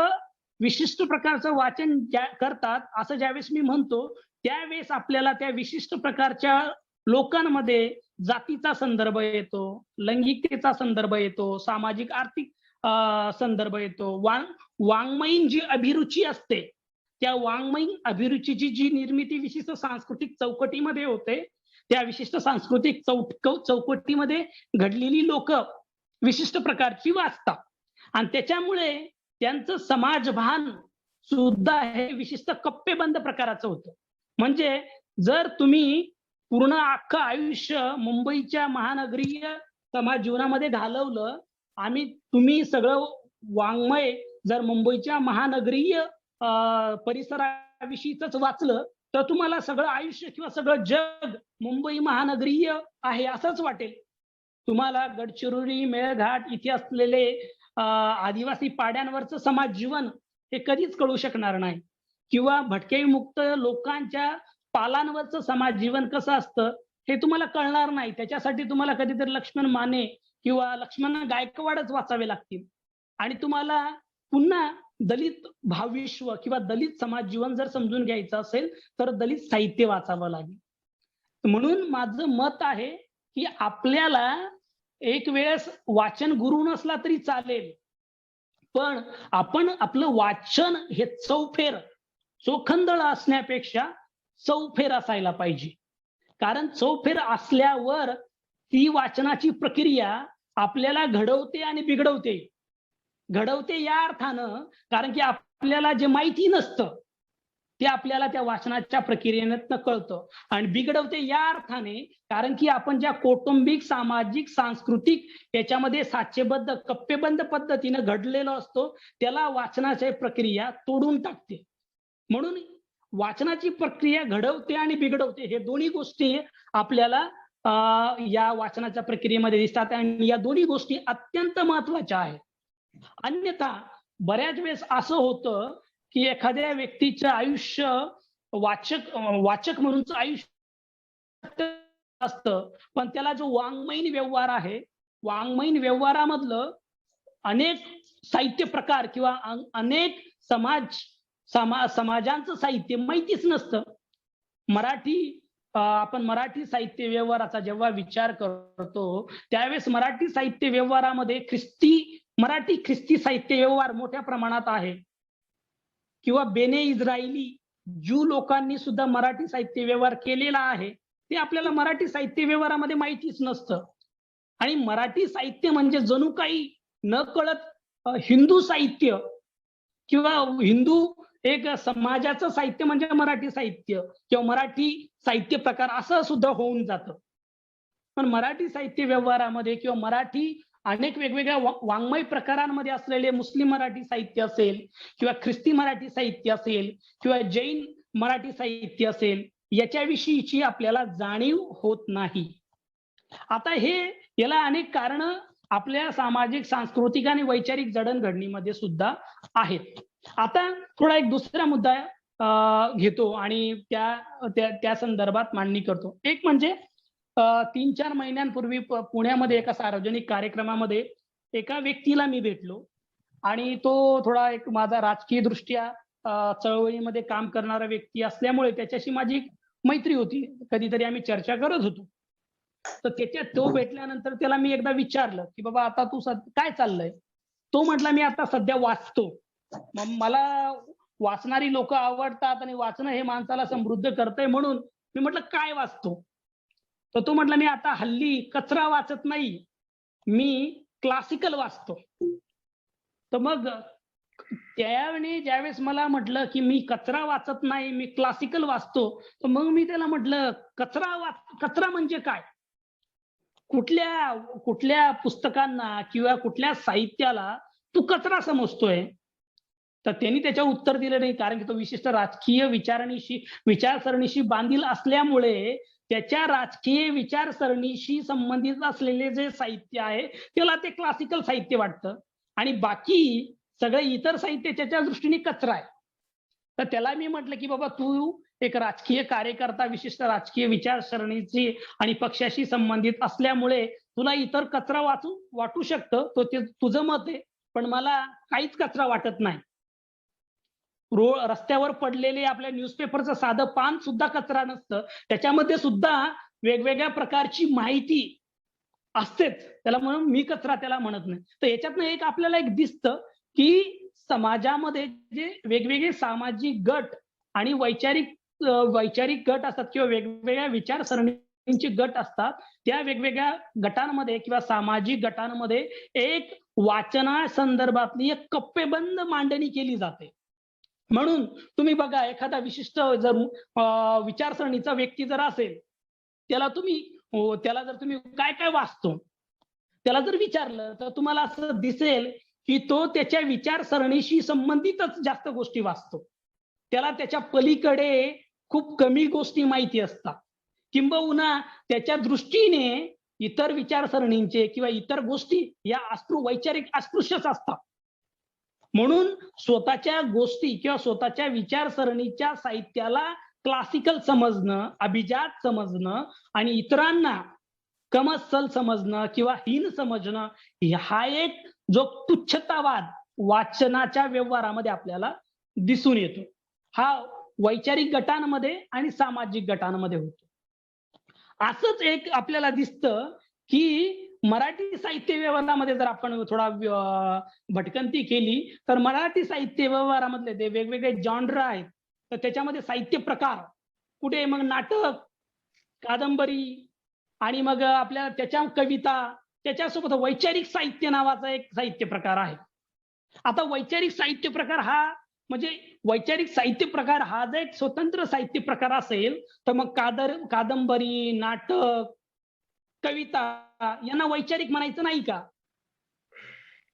विशिष्ट प्रकारचं वाचन करतात असं ज्यावेळेस मी म्हणतो त्यावेळेस आपल्याला त्या विशिष्ट प्रकारच्या लोकांमध्ये जातीचा संदर्भ येतो, लैंगिकतेचा संदर्भ येतो, सामाजिक आर्थिक संदर्भ येतो. वाङ्मयीन जी अभिरुची असते त्या वाङ्मयीन अभिरुचीची जी निर्मिती विशिष्ट सांस्कृतिक चौकटीमध्ये होते, त्या विशिष्ट सांस्कृतिक चौकटीमध्ये घडलेली लोक विशिष्ट प्रकारची वाचतात आणि त्याच्यामुळे त्यांचं समाजभान सुद्धा हे विशिष्ट कप्पेबंद प्रकाराचं होतं. म्हणजे जर तुम्ही पूर्ण अख्खं आयुष्य मुंबईच्या महानगरीय समाज जीवनामध्ये घालवलं आणि तुम्ही सगळं वाङ्मय जर मुंबईच्या महानगरीय परिसराविषयीच वाचलं तर तुम्हाला सगळं आयुष्य किंवा सगळं जग मुंबई महानगरीय आहे असंच वाटेल. तुम्हाला गडचिरोली, मेळघाट इथे असलेले आदिवासी पाड्यांवरचं समाज जीवन हे कधीच कळू शकणार नाही किंवा भटके मुक्त लोकांच्या पालांवरचं समाज जीवन कसं असतं हे तुम्हाला कळणार नाही. त्याच्यासाठी तुम्हाला कधीतरी लक्ष्मण माने किंवा लक्ष्मण गायकवाडच वाचावे लागतील आणि तुम्हाला पुन्हा दलित भावविश्व किंवा दलित समाज जीवन जर समजून घ्यायचं असेल तर दलित साहित्य वाचावं लागेल. म्हणून माझं मत आहे की आपल्याला एक वेळेस वाचन गुरु नसला तरी चालेल, पण आपण आपलं वाचन हे चोखंदळ असण्यापेक्षा चौफेर असायला पाहिजे. कारण चौफेर असल्यावर ती वाचनाची प्रक्रिया आपल्याला घडवते आणि बिघडवते. घडवते या अर्थानं कारण की आपल्याला जे माहिती नसतं ते आपल्याला त्या वाचनाच्या प्रक्रियेतनं कळतं आणि बिघडवते या अर्थाने कारण की आपण ज्या कौटुंबिक, सामाजिक, सांस्कृतिक याच्यामध्ये साचेबद्ध, कप्पेबंद पद्धतीनं घडलेलो असतो त्याला वाचनाची प्रक्रिया तोडून टाकते. म्हणून वाचनाची प्रक्रिया घडवते आणि बिघडवते हे दोन्ही गोष्टी आपल्याला या वाचनाच्या प्रक्रियेमध्ये दिसतात आणि या दोन्ही गोष्टी अत्यंत महत्वाच्या आहेत. अन्यथा बऱ्याच वेळेस असं होतं की एखाद्या व्यक्तीचं आयुष्य वाचक म्हणूनच आयुष्य असतं, पण त्याला जो वाङ्मयीन व्यवहार आहे, वाङ्मयीन व्यवहारामधलं अनेक साहित्य प्रकार किंवा अनेक समाजांचं साहित्य माहितीच नसतं. आपण मराठी साहित्य व्यवहाराचा जेव्हा विचार करतो त्यावेळेस मराठी साहित्य व्यवहारामध्ये मराठी ख्रिस्ती साहित्य व्यवहार मोठ्या प्रमाणात आहे किंवा बेने इस्रायली ज्यू लोकांनी सुद्धा मराठी साहित्य व्यवहार केलेला आहे. ते आपल्याला मराठी साहित्य व्यवहारामध्ये माहितीच नसतं आणि मराठी साहित्य म्हणजे जणू काही न कळत हिंदू साहित्य किंवा हिंदू एक समाजाचं साहित्य म्हणजे मराठी साहित्य किंवा मराठी साहित्य प्रकार असं सुद्धा होऊन जातं. पण मराठी साहित्य व्यवहारामध्ये किंवा मराठी अनेक वेगवेगळ्या वाङ्मय प्रकारांमध्ये असलेले मुस्लिम मराठी साहित्य असेल किंवा ख्रिस्ती मराठी साहित्य असेल किंवा जैन मराठी साहित्य असेल याच्याविषयीची आपल्याला जाणीव होत नाही. आता याला अनेक कारणं आपल्या सामाजिक, सांस्कृतिक आणि वैचारिक जडणघडणीमध्ये सुद्धा आहेत. आता थोडा एक दुसरा मुद्दा घेतो आणि त्या संदर्भात मांडणी करतो. एक म्हणजे 3-4 महिन्यांपूर्वी पुण्यामध्ये एका सार्वजनिक कार्यक्रमामध्ये एका व्यक्तीला मी भेटलो आणि तो थोडा एक माझा राजकीय दृष्ट्या चळवळीमध्ये काम करणारा व्यक्ती असल्यामुळे त्याच्याशी माझी मैत्री होती. कधीतरी आम्ही चर्चा करत होतो. तर तो भेटल्यानंतर त्याला मी एकदा विचारलं की बाबा आता तू काय चाललंय? तो म्हटला मी आता सध्या वाचतो. मला वाचणारी लोक आवडतात आणि वाचणं हे माणसाला समृद्ध करतंय म्हणून मी म्हटलं काय वाचतो? तर तो म्हटला मी आता हल्ली कचरा वाचत नाही, मी क्लासिकल वाचतो. तर मग त्यावेळी ज्यावेळेस मला म्हटलं की मी कचरा वाचत नाही, मी क्लासिकल वाचतो, तर मग मी त्याला म्हटलं कचरा म्हणजे काय? कुठल्या पुस्तकांना किंवा कुठल्या साहित्याला तू कचरा समजतोय? तर त्यांनी त्याच्यावर उत्तर दिलं नाही कारण की तो विशिष्ट राजकीय विचारसरणीशी बांधील असल्यामुळे त्याच्या राजकीय विचारसरणीशी संबंधित असलेले जे साहित्य आहे त्याला ते क्लासिकल साहित्य वाटतं आणि बाकी सगळे इतर साहित्य त्याच्या दृष्टीने कचरा आहे. तर त्याला मी म्हटलं की बाबा तू एक राजकीय कार्यकर्ता विशिष्ट राजकीय विचारसरणीची आणि पक्षाशी संबंधित असल्यामुळे तुला इतर कचरा वाटू शकतं, तो ते तुझं मत आहे, पण मला काहीच कचरा वाटत नाही. रस्त्यावर पडलेले आपल्या न्यूजपेपरचं साधं पान सुद्धा कचरा नसतं, त्याच्यामध्ये सुद्धा वेगवेगळ्या प्रकारची माहिती असतेच. त्याला म्हणून मी कचरा त्याला म्हणत नाही. तर याच्यातनं आपल्याला एक दिसतं की समाजामध्ये जे वेगवेगळे सामाजिक गट आणि वैचारिक गट असतात किंवा वेगवेगळ्या विचारसरणींचे गट असतात, त्या वेगवेगळ्या गटांमध्ये किंवा सामाजिक गटांमध्ये एक वाचना संदर्भातली एक कप्पेबंद मांडणी केली जाते. म्हणून तुम्ही बघा एखादा विशिष्ट जर विचारसरणीचा व्यक्ती जर असेल त्याला जर तुम्ही काय वाचतो त्याला जर विचारलं तर तुम्हाला असं दिसेल की तो त्याच्या विचारसरणीशी संबंधितच जास्त गोष्टी वाचतो. त्याला त्याच्या पलीकडे खूप कमी गोष्टी माहिती असतात किंबहुना त्याच्या दृष्टीने इतर विचारसरणींचे किंवा इतर गोष्टी या वैचारिक अस्पृश्यच असतात. म्हणून स्वतःच्या गोष्टी किंवा स्वतःच्या विचारसरणीच्या साहित्याला क्लासिकल समजणं, अभिजात समजणं आणि इतरांना कमसल समजणं किंवा हीन समजणं, हा एक जो तुच्छतावाद वाचनाच्या व्यवहारामध्ये आपल्याला दिसून येतो. हा वैचारिक गटांमध्ये आणि सामाजिक गटांमध्ये होतो. असंच एक आपल्याला दिसतं की मराठी साहित्य व्यवहारामध्ये जर आपण थोडा भटकंती केली तर मराठी साहित्य व्यवहारामधले ते वेगवेगळे जॉनर आहेत. तर त्याच्यामध्ये साहित्य प्रकार कुठे मग नाटक, कादंबरी आणि मग आपल्या त्याच्या कविता, त्याच्यासोबत वैचारिक साहित्य नावाचा एक साहित्य प्रकार आहे. आता वैचारिक साहित्य प्रकार हा म्हणजे वैचारिक साहित्य प्रकार हा जर एक स्वतंत्र साहित्य प्रकार असेल तर मग कादंबरी, नाटक, कविता यांना वैचारिक म्हणायचं नाही का?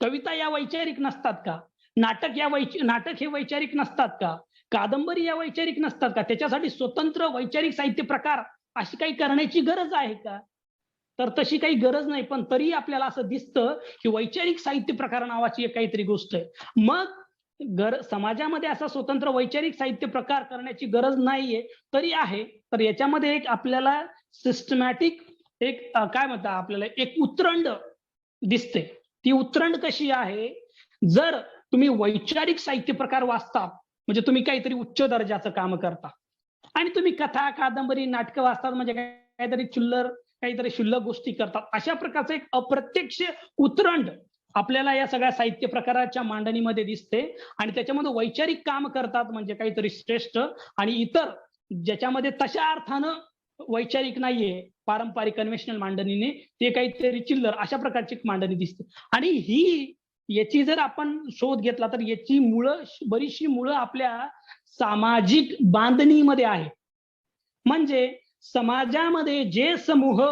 कविता या वैचारिक नसतात का? नाटक हे वैचारिक नसतात का? कादंबरी या वैचारिक नसतात का? त्याच्यासाठी स्वतंत्र वैचारिक साहित्य प्रकार अशी काही करण्याची गरज आहे का? तर तशी काही गरज नाही. पण तरी आपल्याला असं दिसतं की वैचारिक साहित्य प्रकार नावाची एक काहीतरी गोष्ट आहे. मग समाजामध्ये असा स्वतंत्र वैचारिक साहित्य प्रकार करण्याची गरज नाहीये, तरी आहे. तर याच्यामध्ये एक आपल्याला सिस्टमॅटिक एक काय म्हणतात आपल्याला एक उतरंड दिसते. ती उतरंड कशी आहे? जर तुम्ही वैचारिक साहित्य प्रकार वाचतात म्हणजे तुम्ही काहीतरी उच्च दर्जाचं काम करता आणि तुम्ही कथा, कादंबरी, नाटकं वाचतात म्हणजे काहीतरी क्षुल्लक गोष्टी करतात. अशा प्रकारचं एक अप्रत्यक्ष उतरंड आपल्याला या सगळ्या साहित्य प्रकाराच्या मांडणीमध्ये दिसते आणि त्याच्यामध्ये वैचारिक काम करतात म्हणजे काहीतरी श्रेष्ठ आणि इतर ज्याच्यामध्ये तशा अर्थानं वैचारिक नाहीये, पारंपरिक कन्व्हेन्शनल मांडणीने ते काहीतरी चिल्लर अशा प्रकारची मांडणी दिसते. आणि याची जर आपण शोध घेतला तर याची बरीचशी मुळं आपल्या सामाजिक बांधणीमध्ये आहे. म्हणजे समाजामध्ये जे समूह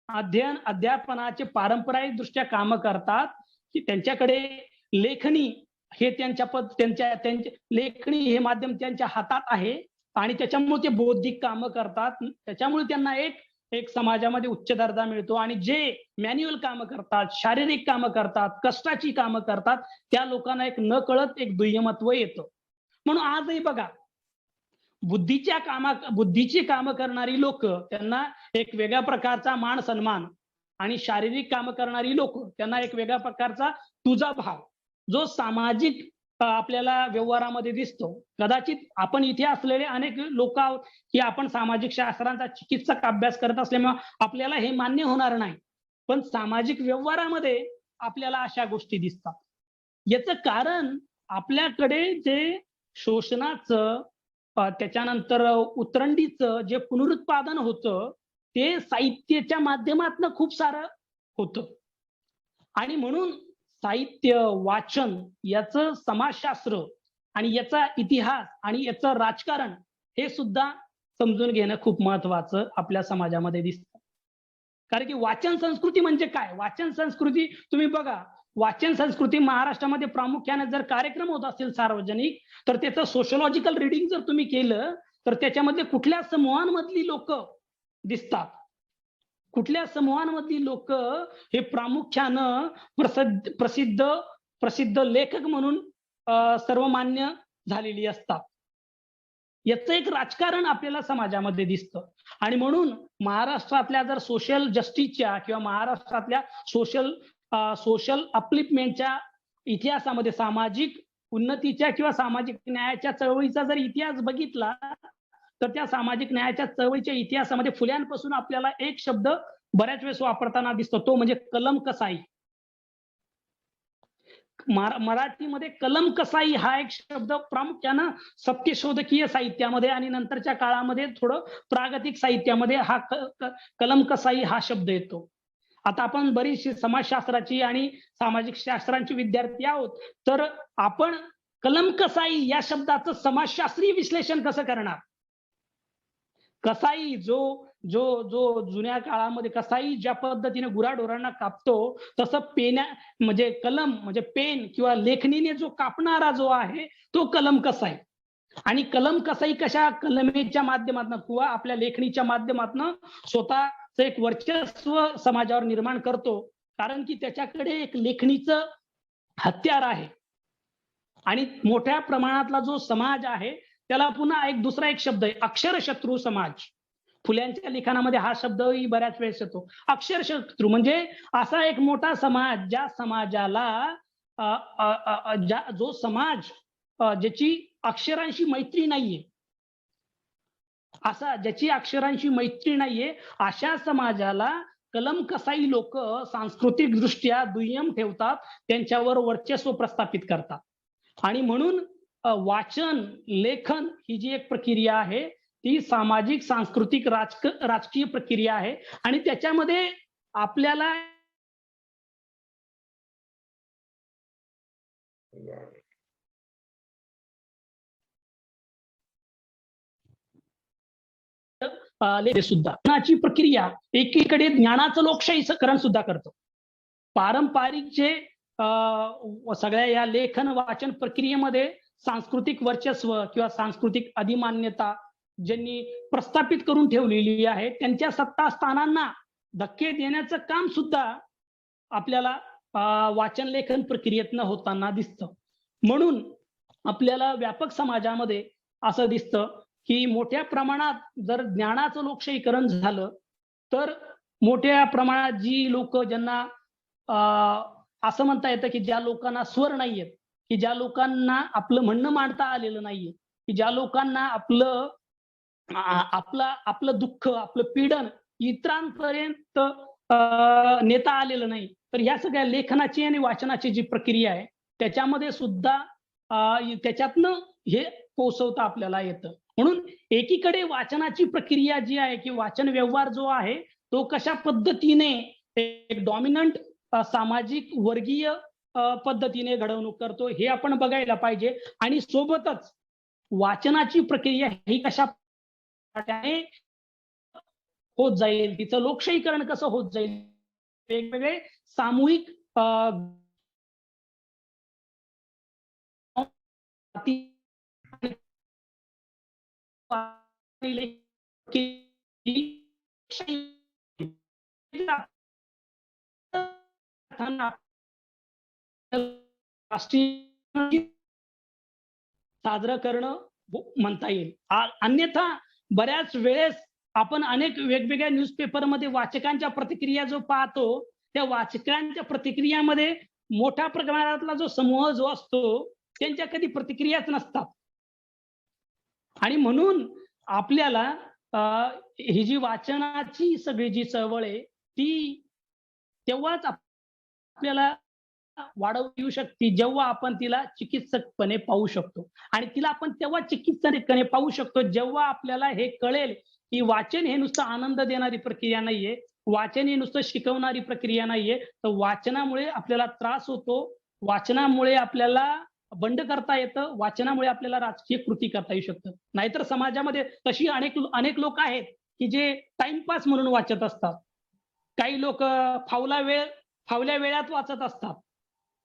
अध्यापनाचे पारंपरिक दृष्ट्या काम करतात की त्यांच्याकडे लेखणी हे त्यांच्या लेखणी हे माध्यम त्यांच्या हातात आहे आणि त्याच्यामुळे ते बौद्धिक कामं करतात. त्याच्यामुळे त्यांना एक समाजामध्ये उच्च दर्जा मिळतो आणि जे मॅन्युअल कामं करतात, शारीरिक कामं करतात, कष्टाची कामं करतात त्या लोकांना एक नकळत एक दुय्यमत्व येतं. म्हणून आजही बघा बुद्धीची कामं करणारी लोक त्यांना एक वेगळ्या प्रकारचा मान सन्मान आणि शारीरिक कामं करणारी लोक त्यांना एक वेगळ्या प्रकारचा तुझा भाव जो सामाजिक आपल्याला व्यवहारामध्ये दिसतो. कदाचित आपण इथे असलेले अनेक लोक आहोत की आपण सामाजिक शास्त्रांचा चिकित्सक अभ्यास करत असल्यामुळे आपल्याला हे मान्य होणार नाही. पण सामाजिक व्यवहारामध्ये आपल्याला अशा गोष्टी दिसतात. याचं कारण आपल्याकडे जे शोषणाचं त्याच्यानंतर उतरंडीचं जे पुनरुत्पादन होतं ते साहित्याच्या माध्यमातून खूप सारं होतं आणि म्हणून साहित्य वाचन याचं समाजशास्त्र आणि याचा इतिहास आणि याचं राजकारण हे सुद्धा समजून घेणं खूप महत्वाचं आपल्या समाजामध्ये दिसतं. कारण की वाचन संस्कृती म्हणजे काय? वाचन संस्कृती तुम्ही बघा, वाचन संस्कृती महाराष्ट्रामध्ये प्रामुख्याने जर कार्यक्रम होत असतील सार्वजनिक तर त्याचं सोशलॉजिकल रिडिंग जर तुम्ही केलं तर त्याच्यामध्ये कुठल्या समूहांमधली लोक दिसतात, कुठल्या समूहांमधली लोक हे प्रामुख्यानं प्रसिद्ध लेखक म्हणून सर्वमान्य झालेली असतात. याचं एक राजकारण आपल्याला समाजामध्ये दिसतं आणि म्हणून महाराष्ट्रातल्या जर सोशल जस्टिसच्या किंवा महाराष्ट्रातल्या सोशल अपलिफ्टमेंटच्या इतिहासामध्ये सामाजिक उन्नतीच्या किंवा सामाजिक न्यायाच्या चळवळीचा जर इतिहास बघितला तर त्या सामाजिक न्यायाच्या चळवळीच्या इतिहासामध्ये फुल्यांपासून आपल्याला एक शब्द बऱ्याच वेळेस वापरताना दिसतो, तो म्हणजे कलमकसाई. मराठीमध्ये कलमकसाई हा एक शब्द प्रामुख्यानं सत्यशोधकीय साहित्यामध्ये आणि नंतरच्या काळामध्ये थोडं प्रागतिक साहित्यामध्ये हा कलमकसाई हा शब्द येतो. आता आपण बरीचशी समाजशास्त्राची आणि सामाजिक शास्त्रांची विद्यार्थी आहोत तर आपण कलमकसाई या शब्दाचं समाजशास्त्रीय विश्लेषण कसं करणार? कसाई जो जुन्या काळामध्ये कसाई ज्या पद्धतीने गुराढोरांना कापतो तसं म्हणजे कलम म्हणजे पेन किंवा लेखणीने जो कापणारा जो आहे तो कलम कसाई. आणि कलम कसाई कशा कलमेच्या माध्यमातून किंवा आपल्या लेखणीच्या माध्यमातून स्वतःच एक वर्चस्व समाजावर निर्माण करतो, कारण की त्याच्याकडे एक लेखणीचं हत्यार आहे आणि मोठ्या प्रमाणातला जो समाज आहे त्याला पुन्हा दुसरा एक शब्द आहे, अक्षरशत्रू समाज. फुल्यांच्या लिखाणामध्ये हा शब्दही बऱ्याच वेळेस येतो. अक्षरशत्रू म्हणजे असा एक मोठा समाज, ज्या समाजाला जो समाज ज्याची अक्षरांशी मैत्री नाहीये, असा ज्याची अक्षरांशी मैत्री नाहीये, अशा समाजाला कलम कसाई लोक सांस्कृतिक दृष्ट्या दुय्यम ठेवतात, त्यांच्यावर वर्चस्व प्रस्थापित करतात. आणि म्हणून वाचन, लेखन ही जी एक प्रक्रिया आहे, ती सामाजिक, सांस्कृतिक, राजकीय प्रक्रिया आहे आणि त्याच्यामध्ये आपल्याला सुद्धा प्रक्रिया एकीकडे ज्ञानाचं लोकशाहीकरण सुद्धा करतो. पारंपरिक जे सगळ्या या लेखन वाचन प्रक्रियेमध्ये सांस्कृतिक वर्चस्व किंवा सांस्कृतिक अधिमान्यता ज्यांनी प्रस्थापित करून ठेवलेली आहे, त्यांच्या सत्ता स्थानांना धक्के देण्याचं काम सुद्धा आपल्याला वाचन लेखन प्रक्रियेतनं होताना दिसतं. म्हणून आपल्याला व्यापक समाजामध्ये असं दिसतं की मोठ्या प्रमाणात जर ज्ञानाचं लोकशाहीकरण झालं, तर मोठ्या प्रमाणात जी लोक ज्यांना असं म्हणता येतं की ज्या लोकांना स्वर नाहीयेत, की ज्या लोकांना आपलं म्हणणं मांडता आलेलं नाहीये, की ज्या लोकांना आपलं दुःख, आपलं पीडन इतरांपर्यंत नेता आलेलं नाही, तर ह्या सगळ्या लेखनाची आणि वाचनाची जी प्रक्रिया आहे त्याच्यामध्ये सुद्धा त्याच्यातनं हे पोहोचवता आपल्याला येतं. म्हणून एकीकडे वाचनाची प्रक्रिया जी आहे की वाचन व्यवहार जो आहे तो कशा पद्धतीने एक डॉमिनंट सामाजिक वर्गीय पद्धतीने घडवणूक करतो हे आपण बघायला पाहिजे. आणि सोबतच वाचनाची प्रक्रिया ही कशा होत जाईल, तिचं लोकशाहीकरण कसं होत जाईल, वेगवेगळे सामूहिक साजरं करणं म्हणता येईल. अन्यथा बऱ्याच वेळेस आपण अनेक वेगवेगळ्या न्यूजपेपरमध्ये वाचकांच्या प्रतिक्रिया जो पाहतो, त्या वाचकांच्या प्रतिक्रियामध्ये मोठ्या प्रमाणातला जो समूह जो असतो त्यांच्या कधी प्रतिक्रियाच नसतात. आणि म्हणून आपल्याला ही जी वाचनाची सगळी जी चळवळ आहे ती तेव्हाच आपल्याला वाढवता येऊ शकते जेव्हा आपण तिला चिकित्सकपणे पाहू शकतो. आणि तिला आपण तेव्हा चिकित्सकपणे पाहू शकतो जेव्हा आपल्याला हे कळेल की वाचन हे नुसतं आनंद देणारी प्रक्रिया नाहीये, वाचन हे नुसतं शिकवणारी प्रक्रिया नाहीये, तर वाचनामुळे आपल्याला त्रास होतो, वाचनामुळे आपल्याला बंड करता येतं, वाचनामुळे आपल्याला राजकीय कृती करता येऊ शकतं. नाहीतर समाजामध्ये तशी अनेक लोक आहेत की जे टाइमपास म्हणून वाचत असतात. काही लोक फावल्या वेळात वाचत असतात.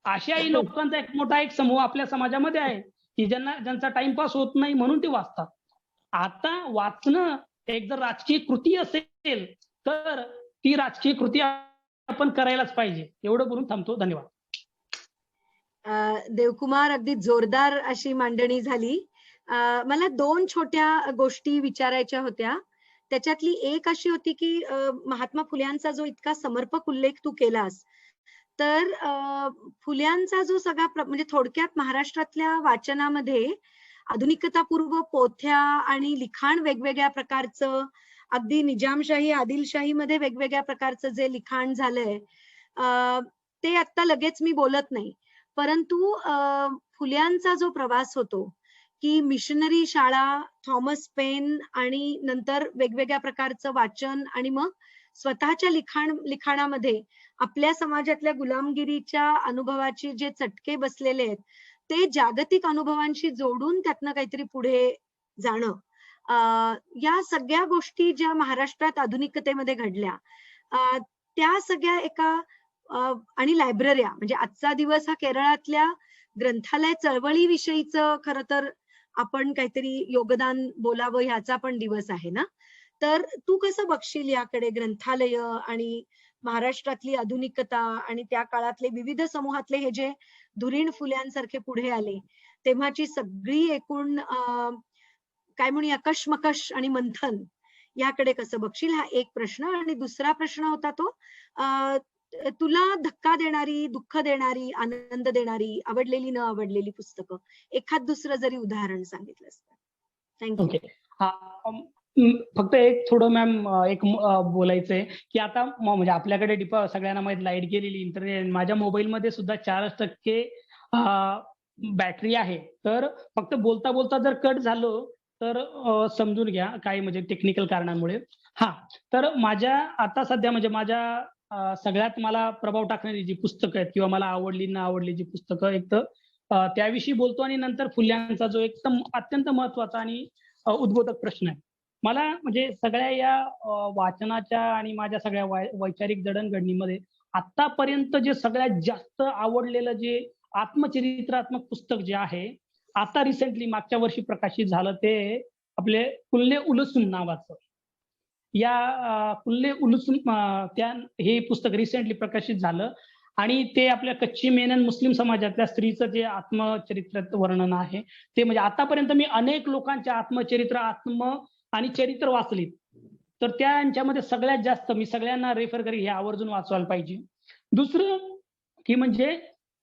अशाही लोकांचा एक मोठा समूह आपल्या समाजामध्ये आहे की ज्यांचा टाइमपास होत नाही म्हणून ते वाचतात. आता वाचणं एक जर राजकीय कृती असेल तर ती राजकीय कृती आपण करायलाच पाहिजे. एवढं बोलून थांबतो. धन्यवाद. देवकुमार, अगदी जोरदार अशी मांडणी झाली. मला 2 छोट्या गोष्टी विचारायच्या होत्या. त्याच्यातली एक अशी होती की महात्मा फुल्यांचा जो इतका समर्पक उल्लेख तू केलास, तर फुल्यांचा जो सगळा म्हणजे थोडक्यात महाराष्ट्रातल्या वाचनामध्ये आधुनिकतापूर्व पोथ्या आणि लिखाण वेगवेगळ्या प्रकारचं, अगदी निजामशाही, आदिलशाहीमध्ये वेगवेगळ्या प्रकारचं जे लिखाण झालंय, ते आता लगेच मी बोलत नाही. परंतु फुल्यांचा जो प्रवास होतो की मिशनरी शाळा, थॉमस पेन आणि नंतर वेगवेगळ्या प्रकारचं वाचन आणि मग स्वतःच्या लिखाणामध्ये आपल्या समाजातल्या गुलामगिरीच्या अनुभवाची जे चटके बसलेले आहेत ते जागतिक अनुभवांशी जोडून त्यातनं काहीतरी पुढे जाणं, या सगळ्या गोष्टी ज्या महाराष्ट्रात आधुनिकतेमध्ये घडल्या, त्या सगळ्या एका आणि लायब्रऱ्या, म्हणजे आजचा दिवस हा केरळातल्या ग्रंथालय चळवळीविषयीचं खरं तर आपण काहीतरी योगदान बोलावं ह्याचा पण दिवस आहे ना. तर तू कसं बघशील याकडे, ग्रंथालय आणि महाराष्ट्रातली आधुनिकता आणि त्या काळातले विविध समूहातले हे जे धुरीण फुल्यांसारखे पुढे आले तेव्हाची सगळी एकूण काय म्हणूया कशमकश आणि मंथन याकडे कसं बघशील, हा एक प्रश्न. आणि दुसरा प्रश्न होता तो तुला धक्का देणारी, दुःख देणारी, आनंद देणारी, आवडलेली न आवडलेली पुस्तकं, एखाद दुसरं जरी उदाहरण सांगितलं असतं. थँक्यू. ओके. फक्त एक थोडं मॅम बोलायचंय की आता म्हणजे आपल्याकडे सगळ्यांना माहिती लाईट गेलेली, इंटरनेट, माझ्या मोबाईलमध्ये सुद्धा 4% बॅटरी आहे. तर फक्त बोलता बोलता जर कट झालो तर समजून घ्या, काही म्हणजे टेक्निकल कारणांमुळे. तर माझ्या आता सध्या म्हणजे माझ्या सगळ्यात मला प्रभाव टाकणारी जी पुस्तकं आहेत किंवा मला आवडली न आवडली जी पुस्तकं, एक तर त्याविषयी बोलतो आणि नंतर फुल्यांचा जो एकदम अत्यंत महत्त्वाचा आणि उद्बोधक प्रश्न आहे. मला म्हणजे सगळ्या या वाचनाच्या आणि माझ्या सगळ्या वैचारिक जडणघडणीमध्ये आत्तापर्यंत जे सगळ्यात जास्त आवडलेलं जे आत्मचरित्रात्मक पुस्तक जे आहे, आता रिसेंटली मागच्या वर्षी प्रकाशित झालं, ते आपले कुल्ले उलसून नावाचं. कुल्ले उलसून हे पुस्तक रिसेंटली प्रकाशित झालं आणि ते आपल्या कच्ची मेनन मुस्लिम समाजातल्या स्त्रीचं जे आत्मचरित्र वर्णन आहे, ते म्हणजे आतापर्यंत मी अनेक लोकांचे आत्मचरित्र आणि चरित्र वाचलीत. तर त्यांच्यामध्ये सगळ्यात जास्त मी सगळ्यांना रेफर करेन, हे आवर्जून वाचवायला पाहिजे. दुसरं की म्हणजे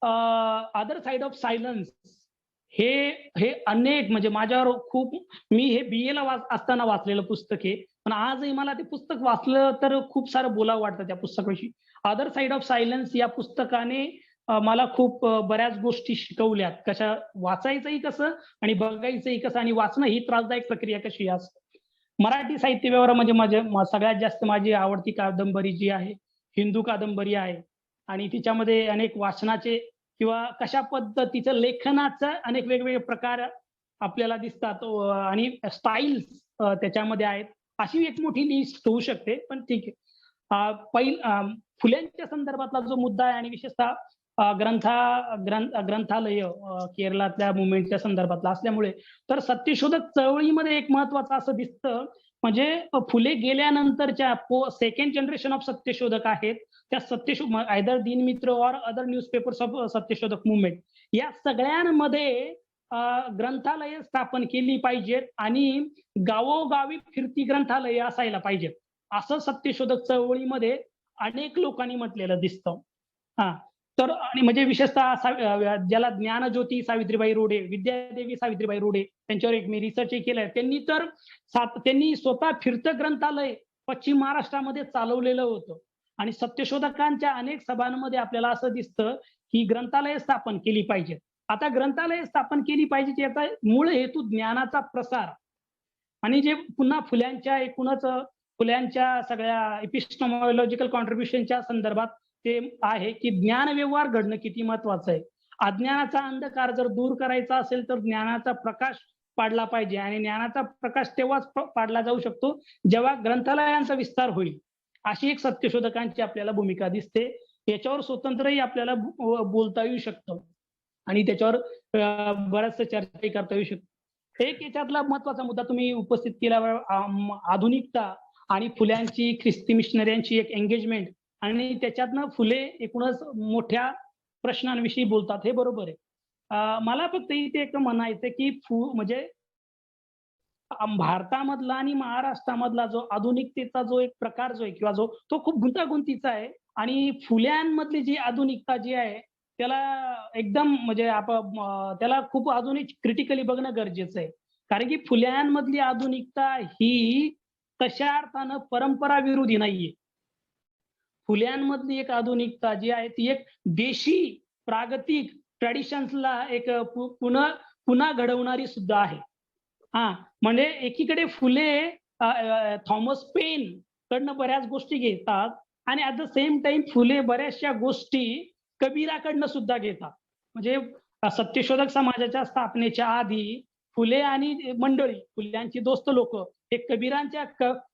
अदर साइड ऑफ सायलन्स, हे अनेक म्हणजे माझ्यावर खूप, मी हे BA ला असताना वाचलेलं पुस्तक आहे. पण आजही मला ते पुस्तक वाचलं तर खूप सारं बोलावं वाटतं त्या पुस्तकाविषयी. अदर साइड ऑफ सायलन्स या पुस्तकाने मला खूप बऱ्याच गोष्टी शिकवल्यात. कशा वाचायचंही कसं आणि बघायचंही कसं आणि वाचणं ही त्रासदायक प्रक्रिया कशी असते. मराठी साहित्य व्यवहारामध्ये सगळ्यात जास्त माझी आवडती कादंबरी जी आहे, हिंदू कादंबरी आहे आणि तिच्यामध्ये अनेक वाचनाचे किंवा कशा पद्धतीचं लेखनाचं अनेक वेगवेगळे प्रकार आपल्याला दिसतात आणि स्टाईल्स त्याच्यामध्ये आहेत. अशी एक मोठी लिस्ट होऊ शकते, पण ठीक आहे. फुल्यांच्या संदर्भातला जो मुद्दा आहे आणि विशेषतः ग्रंथालय केरळातल्या मुवमेंटच्या संदर्भातला असल्यामुळे, तर सत्यशोधक चळवळीमध्ये एक महत्वाचं असं दिसतं, म्हणजे फुले गेल्यानंतरच्या सेकंड जनरेशन ऑफ सत्यशोधक आहेत, त्या either Dinmitra or other newspapers of Satyashodhak movement, या सगळ्यांमध्ये ग्रंथालय स्थापन केली पाहिजेत आणि गावोगावी फिरती ग्रंथालय असायला पाहिजेत, असं सत्यशोधक चळवळीमध्ये अनेक लोकांनी म्हटलेलं दिसतं. तर आणि म्हणजे विशेषतः ज्याला ज्ञानज्योती सावित्रीबाई रोडे, विद्यादेवी सावित्रीबाई रोडे, त्यांच्यावर एक मी रिसर्च केलंय. त्यांनी स्वतः फिरतं ग्रंथालय पश्चिम महाराष्ट्रामध्ये चालवलेलं होतं आणि सत्यशोधकांच्या अनेक सभांमध्ये आपल्याला असं दिसतं की ग्रंथालय स्थापन केली पाहिजेत. आता ग्रंथालय स्थापन केली पाहिजे याचा मूळ हेतू ज्ञानाचा प्रसार आणि जे पुन्हा फुल्यांच्या सगळ्या एपिस्टेमॉलॉजिकल कॉन्ट्रीब्युशनच्या संदर्भात ते आहे की ज्ञान व्यवहार घडणं किती महत्वाचं आहे. अज्ञानाचा अंधकार जर दूर करायचा असेल तर ज्ञानाचा प्रकाश पाडला पाहिजे आणि ज्ञानाचा प्रकाश तेव्हाच पाडला जाऊ शकतो जेव्हा ग्रंथालयांचा विस्तार होईल. अशी एक सत्यशोधकांची आपल्याला भूमिका दिसते. याच्यावर स्वतंत्रही आपल्याला बोलता येऊ शकतं आणि त्याच्यावर बऱ्याचशा चर्चाही करता येऊ शकतो. एक याच्यातला महत्वाचा मुद्दा तुम्ही उपस्थित केल्यावर आधुनिकता आणि फुल्यांची ख्रिस्ती मिशनऱ्यांची एक एंगेजमेंट आणि त्याच्यातनं फुले एकूणच मोठ्या प्रश्नांविषयी बोलतात, हे बरोबर आहे. मला फक्त इथे एक म्हणायचं की म्हणजे भारतामधला आणि महाराष्ट्रामधला जो आधुनिकतेचा जो एक प्रकार जो आहे किंवा तो खूप गुंतागुंतीचा आहे आणि फुल्यांमधली जी आधुनिकता जी आहे त्याला एकदम म्हणजे त्याला खूप अजूनही क्रिटिकली बघणं गरजेचं आहे. कारण की फुल्यांमधली आधुनिकता ही तशा अर्थानं परंपरा विरोधी नाहीये. फुल्यांमधली एक आधुनिकता जी आहे ती एक देशी प्रागतिक ट्रॅडिशन्सला एक पुन्हा घडवणारी सुद्धा आहे. म्हणजे एकीकडे फुले थॉमस पेन कडनं बऱ्याच गोष्टी घेतात आणि ऍट द सेम टाइम फुले बऱ्याचशा गोष्टी कबीराकडनं सुद्धा घेतात. म्हणजे सत्यशोधक समाजाच्या स्थापनेच्या आधी फुले आणि मंडळी, फुल्यांची दोस्त लोक हे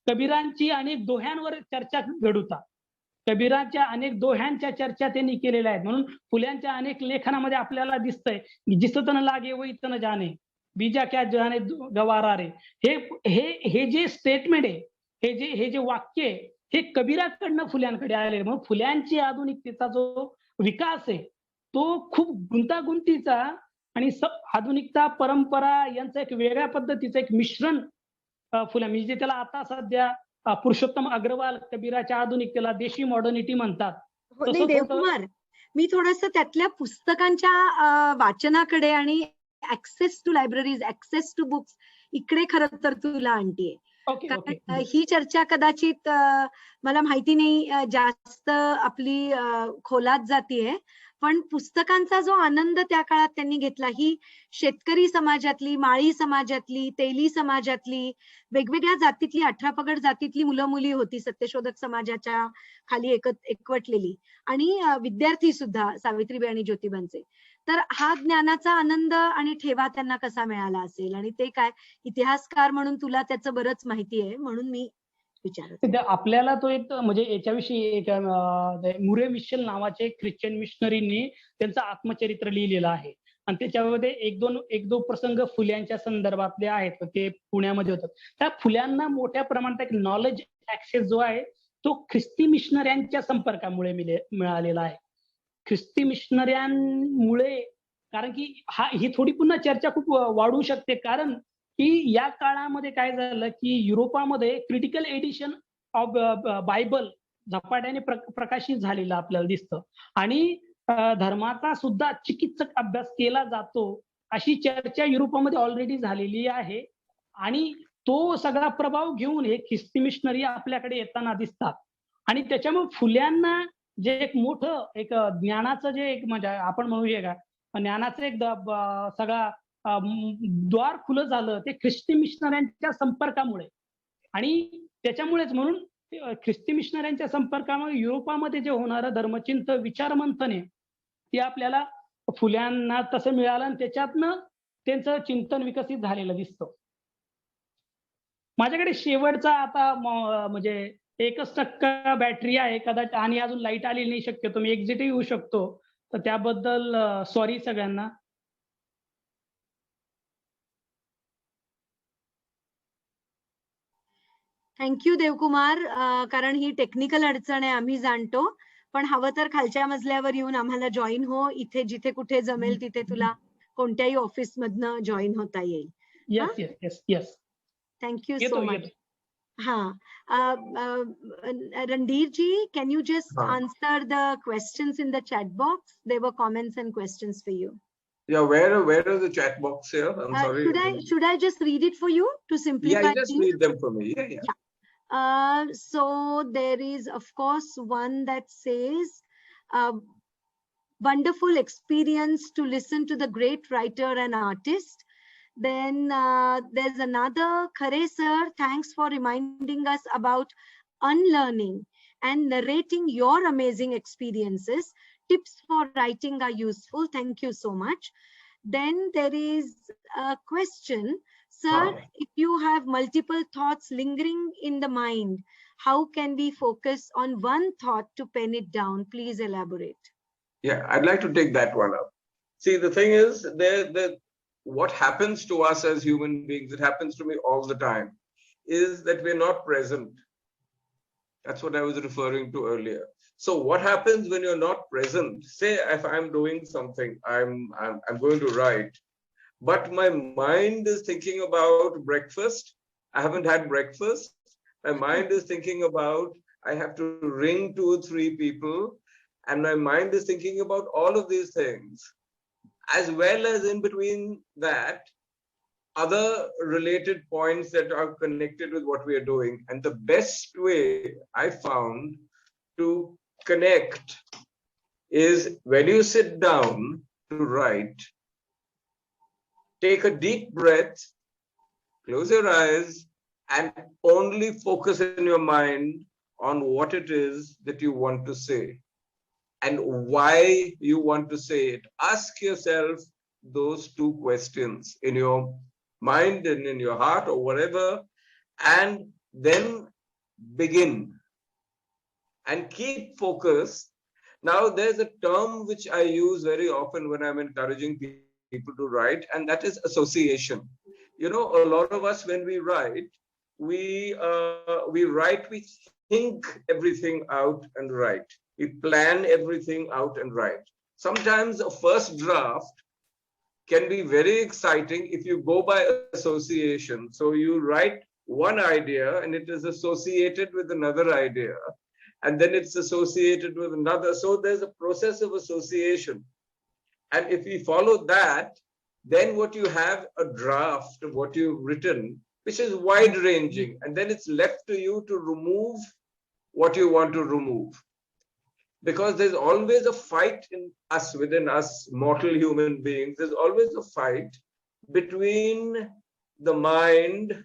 कबीरांची अनेक दोह्यांवर चर्चा घडवतात. कबीराच्या अनेक दोह्यांच्या चर्चा त्यांनी केलेल्या आहेत. म्हणून फुल्यांच्या अनेक लेखनामध्ये आपल्याला दिसतंय जिसं तन लागे वही तन जाणे, बीजा क्या जाने गवारा रे, हे जे स्टेटमेंट आहे, हे जे वाक्य आहे, हे कबीराकडनं फुल्यांकडे आले. मग फुल्यांची आधुनिकतेचा जो विकास आहे तो खूप गुंतागुंतीचा आणि आधुनिकता परंपरा यांचं एक वेगळ्या पद्धतीचं एक मिश्रण फुलं म्हणजे त्याला आता सध्या पुरुषोत्तम अग्रवाल कबीराच्या आधुनिकतेला देशी मॉडर्निटी म्हणतात. हो, नाही तसंच होतं. देवकुमार, मी थोडस त्यातल्या पुस्तकांच्या वाचनाकडे आणि access to libraries, access to books इकडे खरं तर तुला आणतीये. ओके ओके कारण ही चर्चा कदाचित मला माहिती नाही जास्त आपली खोलात जातीये, पण पुस्तकांचा जो आनंद त्या काळात त्यांनी घेतला, ही शेतकरी समाजातली, माळी समाजातली, तेली समाजातली, वेगवेगळ्या जातीतली, 18 पगड जातीतली मुलं मुली होती सत्यशोधक समाजाच्या खाली एकवटलेली, आणि विद्यार्थी सुद्धा सावित्रीबाई आणि ज्योतिबांचे. तर हा ज्ञानाचा आनंद आणि ठेवा त्यांना कसा मिळाला असेल, आणि ते काय इतिहासकार म्हणून तुला त्याचं बरंच माहिती आहे म्हणून मी विचारत. आपल्याला तो एक म्हणजे याच्याविषयी एक मुरे मिशेल नावाचे एक ख्रिश्चन मिशनरींनी त्यांचं आत्मचरित्र लिहिलेलं आहे आणि त्याच्यामध्ये एक दोन प्रसंग फुल्यांच्या संदर्भातले आहेत. ते पुण्यामध्ये होतात. त्या फुल्यांना मोठ्या प्रमाणात एक नॉलेज ऍक्सेस जो आहे तो ख्रिस्ती मिशनऱ्यांच्या संपर्कामुळे मिळालेला आहे. ख्रिस्ती मिशनऱ्यांमुळे, कारण की ही थोडी पुन्हा चर्चा खूप वाढू शकते, कारण की या काळामध्ये काय झालं की युरोपामध्ये क्रिटिकल एडिशन ऑफ बायबल झपाट्याने प्रकाशित झालेलं आपल्याला दिसतं आणि धर्माचा सुद्धा चिकित्सक अभ्यास केला जातो अशी चर्चा युरोपामध्ये ऑलरेडी झालेली आहे आणि तो सगळा प्रभाव घेऊन हे ख्रिस्ती मिशनरी आपल्याकडे येताना दिसतात आणि त्याच्यामुळे फुल्यांना जे एक मोठं एक ज्ञानाचं जे एक म्हणजे आपण म्हणूया का ज्ञानाचं एक सगळा द्वार खुलं झालं ते ख्रिस्ती मिशनऱ्यांच्या संपर्कामुळे आणि त्याच्यामुळेच म्हणून ख्रिस्ती मिशनऱ्यांच्या संपर्कामुळे युरोपामध्ये जे होणारं धर्मचिंतन विचारमंथन आहे ते आपल्याला फुल्यांना तसं मिळालं आणि त्याच्यातनं त्यांचं चिंतन विकसित झालेलं दिसतं. माझ्याकडे शेवटचा आता म्हणजे 1% बॅटरी आहे कदाचित आणि अजून लाईट आलेली नाही, शक्यतो मी एक्झिटही होऊ शकतो, तर त्याबद्दल सॉरी सगळ्यांना. थँक्यू देवकुमार, कारण ही टेक्निकल अडचण आहे आम्ही जाणतो, पण हवं तर खालच्या मजल्यावर येऊन आम्हाला जॉईन हो, इथे जिथे कुठे जमेल तिथे तुला कोणत्याही ऑफिस मधनं जॉईन होता येईल. Yes yes yes yes, thank you so much. Randhir ji, can you just answer the questions in the chat box? There were comments and questions for you. Yeah, where is the chat box here? I'm sorry. Should I just read it for you to simplify? Yeah, just read them for me. Yeah. So there is, of course, one that says, wonderful experience to listen to the great writer and artist. Then there's another, Khare sir, thanks for reminding us about unlearning and narrating your amazing experiences. Tips for writing are useful. Thank you so much. Then there is a question, sir, if you have multiple thoughts lingering in the mind, how can we focus on one thought to pen it down? Please elaborate. Yeah, I'd like to take that one up. See, the thing is, what happens to us as human beings, it happens to me all the time, is that we're not present. That's what I was referring to earlier. So what happens when you're not present? Say if I'm doing something, I'm going to write, but my mind is thinking about breakfast. I haven't had breakfast. My mind is thinking about, I have to ring 2 or 3 people, and my mind is thinking about all of these things, as well as in between that, other related points that are connected with what we are doing. And the best way I found to connect is when you sit down to write, take a deep breath, close your eyes, and only focus in your mind on what it is that you want to say and why you want to say it. Ask yourself those 2 questions in your mind and in your heart or whatever, and then begin and keep focus. Now, there's a term which I use very often when I'm encouraging people to write, and that is association. You know, a lot of us, when we write, we think everything out and write. We plan everything out and write. Sometimes a first draft can be very exciting if you go by association. So you write one idea and it is associated with another idea, and then it's associated with another. So there's a process of association. And if we follow that, then what you have a draft of what you've written, which is wide ranging. And then it's left to you to remove what you want to remove. Because there's always a fight in us, within us, mortal human beings. There's always a fight between the mind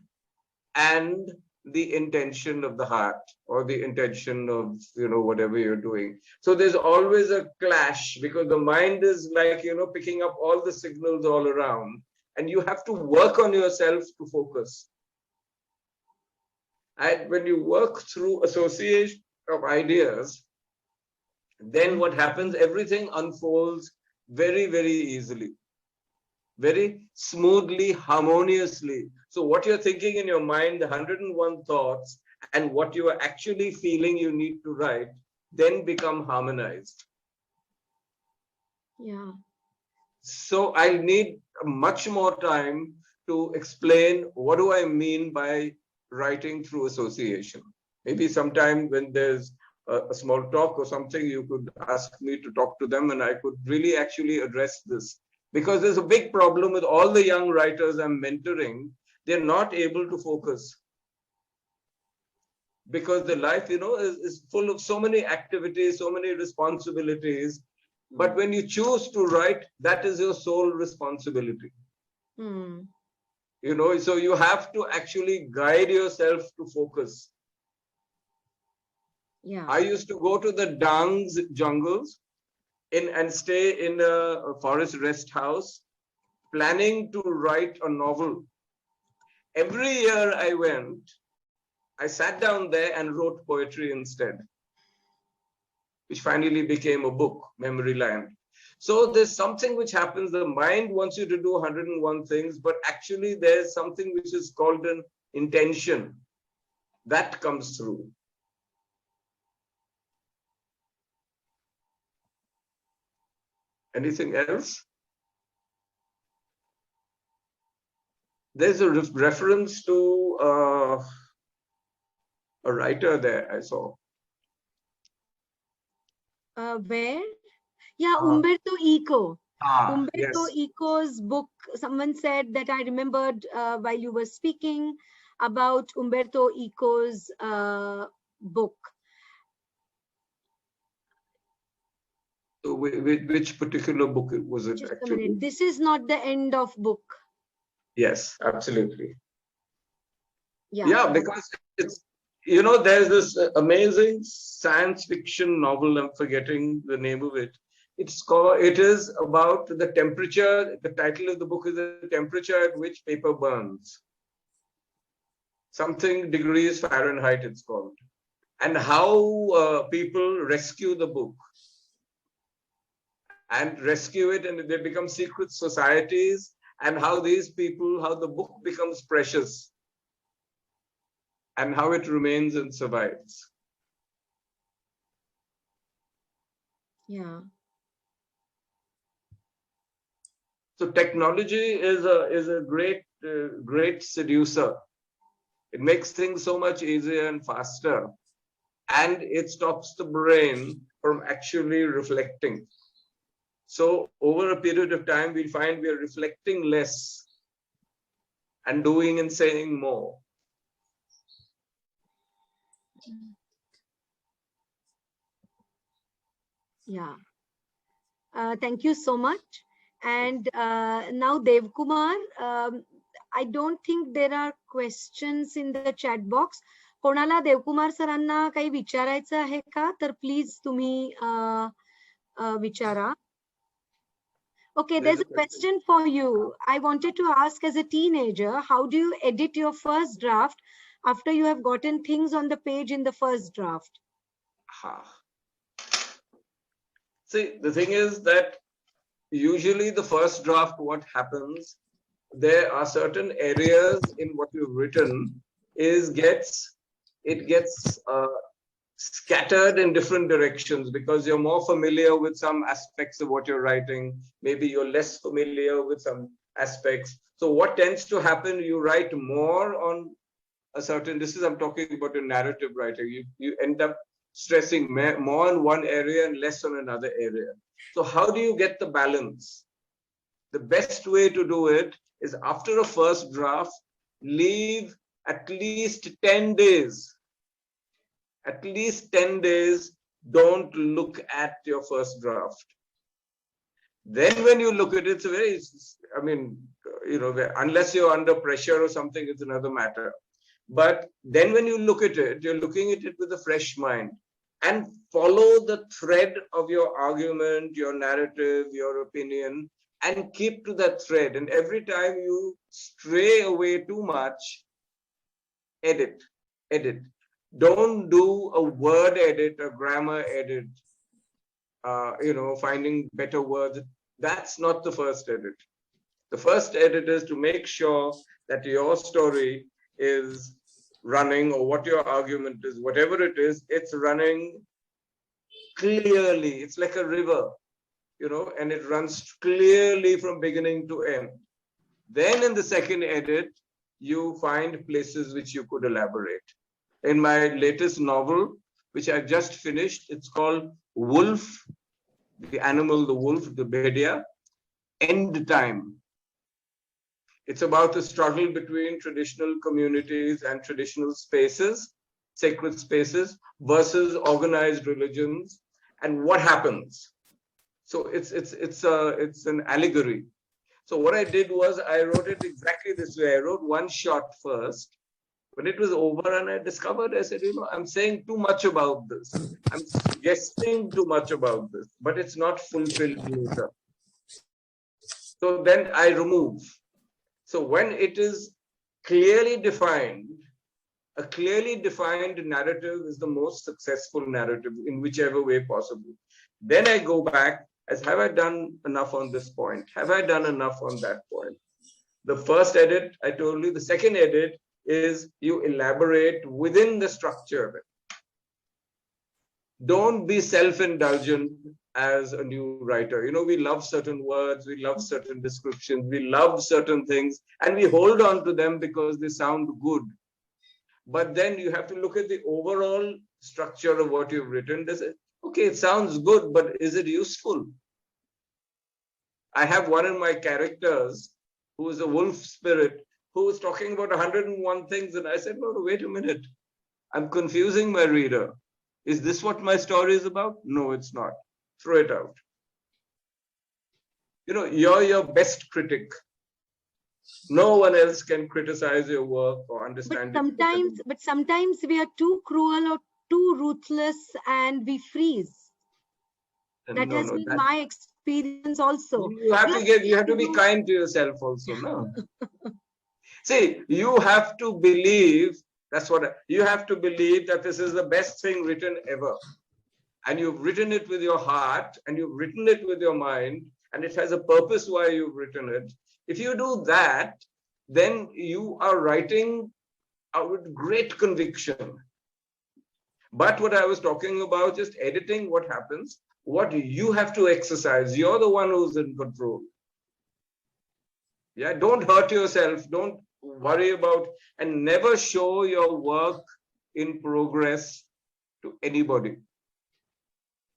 and the intention of the heart, or the intention of, whatever you're doing. So there's always a clash, because the mind is like, picking up all the signals all around, and you have to work on yourself to focus. And when you work through association of ideas, then what happens, everything unfolds very, very easily, very smoothly, harmoniously. So what you're thinking in your mind, the 101 thoughts, and what you are actually feeling you need to write, then become harmonized. Yeah. So I need much more time to explain what do I mean by writing through association. Maybe sometime when there's a small talk or something, you could ask me to talk to them, and I could really actually address this. Because there's a big problem with all the young writers I'm mentoring. They're not able to focus. Because the life, is full of so many activities, so many responsibilities. But when you choose to write, that is your sole responsibility. So you have to actually guide yourself to focus. Yeah. I used to go to the Dangs jungles and stay in a forest rest house, planning to write a novel. Every year I went, I sat down there and wrote poetry instead, which finally became a book, Memory Land. So there's something which happens. The mind wants you to do 101 things, but actually there's something which is called an intention that comes through. Anything else? There's a reference to a writer there I saw. Where? Yeah, Umberto Eco. Umberto Yes. Eco's book. Someone said that I remembered while you were speaking about Umberto Eco's book. So which particular book was it Just a actually? minute. This is not the end of book. Yes, absolutely. Yeah. Yeah, because it's, there's this amazing science fiction novel, I'm forgetting the name of it. It is about the temperature. The title of the book is The Temperature at Which Paper Burns. Something degrees Fahrenheit it's called. And how people rescue the book. And rescue it, and they become secret societies, and how the book becomes precious, and how it remains and survives. Yeah. So technology is a great seducer. It makes things so much easier and faster, and it stops the brain from actually reflecting. So over a period of time, we'll find we are reflecting less and doing and saying more. Yeah. Thank you so much. And now Dev Kumar, I don't think there are questions in the chat box. कोणाला देवकुमार सरांना काही विचारायचं आहे का? तर please तुम्ही विचारा. Okay, there's a question for you. I wanted to ask, as a teenager, how do you edit your first draft after you have gotten things on the page in the first draft? See, the thing is that usually the first draft, what happens, there are certain areas in what you've written it gets scattered in different directions because you're more familiar with some aspects of what you're writing. Maybe you're less familiar with some aspects. So what tends to happen, you write more on a certain, I'm talking about your narrative writing. You end up stressing more on one area and less on another area. So how do you get the balance? The best way to do it is after a first draft, leave at least 10 days. At least 10 days, don't look at your first draft. Then when you look at it, it's very, unless you're under pressure or something, it's another matter. But then when you look at it, you're looking at it with a fresh mind and follow the thread of your argument, your narrative, your opinion, and keep to that thread. And every time you stray away too much, edit. Don't do a word edit, a grammar edit, finding better words. That's not the first edit. The first edit is to make sure that your story is running, or what your argument is, whatever it is, it's running clearly. It's like a river, and it runs clearly from beginning to end. Then in the second edit, you find places which you could elaborate. In my latest novel, which I just finished, it's called Wolf, the animal, the wolf, the Bedia, End Time. It's about the struggle between traditional communities and traditional spaces, sacred spaces, versus organized religions, and what happens. So it's an allegory. So what I did was I wrote it exactly this way. I wrote one shot first. When it was over and I discovered, I said, I'm saying too much about this. I'm guessing too much about this, but it's not fulfilled later. So then I remove. So when it is clearly defined, a clearly defined narrative is the most successful narrative in whichever way possible. Then I go back as, have I done enough on this point? Have I done enough on that point? The first edit, I told you. The second edit is you elaborate within the structure of it. Don't be self-indulgent as a new writer. We love certain words, we love certain descriptions, we love certain things, and we hold on to them because they sound good. But then you have to look at the overall structure of what you've written. They say, okay, it sounds good, but is it useful? I have one of my characters who is a wolf spirit who was talking about 101 things. And I said, no, wait a minute. I'm confusing my reader. Is this what my story is about? No, it's not. Throw it out. You're your best critic. No one else can criticize your work or understand it. But sometimes we are too cruel or too ruthless and we freeze. That has been my experience also. You have to be kind to yourself also, no? See, you have to believe, you have to believe that this is the best thing written ever. And you've written it with your heart, and you've written it with your mind, and it has a purpose why you've written it. If you do that, then you are writing with great conviction. But what I was talking about, just editing, what happens, what you have to exercise. You're the one who's in control. Yeah, don't hurt yourself. Don't worry about, and never show your work in progress to anybody.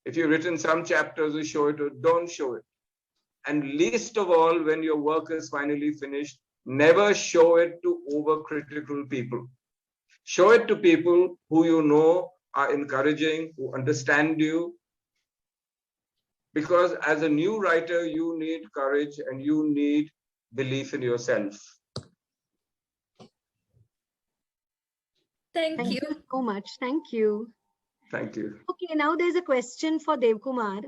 If you've written some chapters, you show it, or don't show it. And least of all, when your work is finally finished, never show it to overcritical people. Show it to people who you know are encouraging, who understand you. Because as a new writer, you need courage and you need belief in yourself. Thank you so much. Thank you. Thank you. Okay, now there's a question for Devkumar.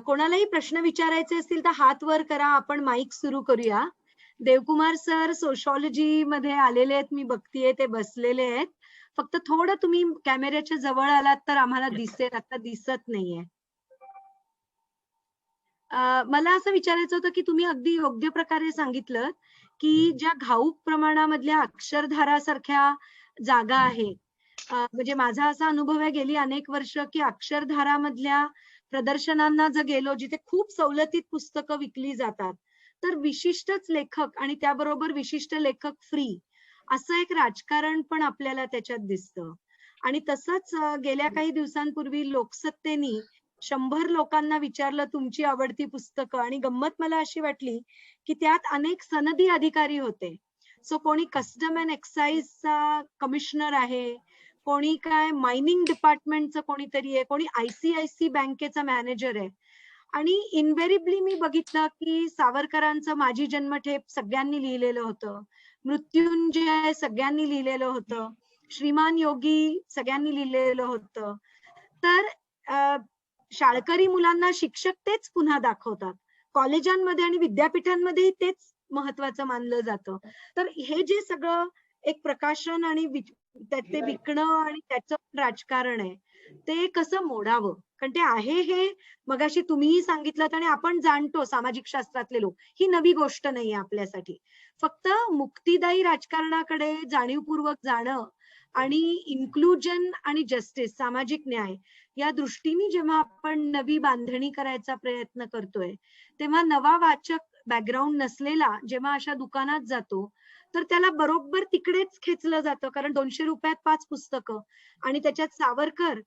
कोणालाही प्रश्न विचारायचे असतील तर हात वर करा, आपण mic सुरू करूया. देवकुमार सर सोशॉलॉजी मध्ये आलेले आहेत, मी बघतीये ते बसलेले आहेत. फक्त थोडं तुम्ही कॅमेऱ्याच्या जवळ आलात तर आम्हाला दिसेल, आता दिसत नाहीये. मला असं विचारायचं होतं की तुम्ही अगदी योग्य प्रकारे सांगितलं की ज्या घाऊक प्रमाणामधल्या अक्षरधारा सारख्या जागा आहेत म्हणजे माझा असा अनुभव आहे गेली अनेक वर्ष की अक्षरधारामधल्या प्रदर्शनांना जर गेलो जिथे खूप सवलतीत पुस्तकं विकली जातात, तर विशिष्टच लेखक आणि त्याबरोबर विशिष्ट लेखक फ्री असं एक राजकारण पण आपल्याला त्याच्यात दिसतं. आणि तसंच गेल्या काही दिवसांपूर्वी लोकसत्तेनी 100 लोकांना विचारलं तुमची आवडती पुस्तकं, आणि गंमत मला अशी वाटली की त्यात अनेक सनदी अधिकारी होते. सो कोणी कस्टम अँड एक्साईजचा कमिशनर आहे, कोणी काय मायनिंग डिपार्टमेंटचं कोणीतरी आहे, कोणी ICICI बँकेचा मॅनेजर आहे. आणि इनव्हेरिबली मी बघितलं की सावरकरांचं माझी जन्मठेप सगळ्यांनी लिहिलेलं होतं, मृत्युंजय सगळ्यांनी लिहिलेलं होतं, श्रीमान योगी सगळ्यांनी लिहिलेलं होतं. तर शाळकरी मुलांना शिक्षक तेच पुन्हा दाखवतात, कॉलेजांमध्ये आणि विद्यापीठांमध्ये तेच महत्वाचं मानलं जातं. तर हे जे सगळं एक प्रकाशन आणि ते विकणं आणि त्याचं राजकारण आहे, ते कसं मोडावं? कारण ते आहे हे मगाशी तुम्हीही सांगितलं आणि आपण जाणतो सामाजिक शास्त्रातले लोक, ही नवी गोष्ट नाहीये आपल्यासाठी. फक्त मुक्तिदायी राजकारणाकडे जाणीवपूर्वक जाणं आणि इन्क्लुजन आणि जस्टिस, सामाजिक न्याय या दृष्टीने जेव्हा आपण नवी बांधणी करायचा प्रयत्न करतोय, तेव्हा नवा वाचक बॅकग्राऊंड नसलेला जेव्हा अशा दुकानात जातो, तर त्याला बरोबर तिकडेच खेचलं जातं. कारण 200 रुपयात 5 पुस्तकं आणि त्याच्यात सावरकर,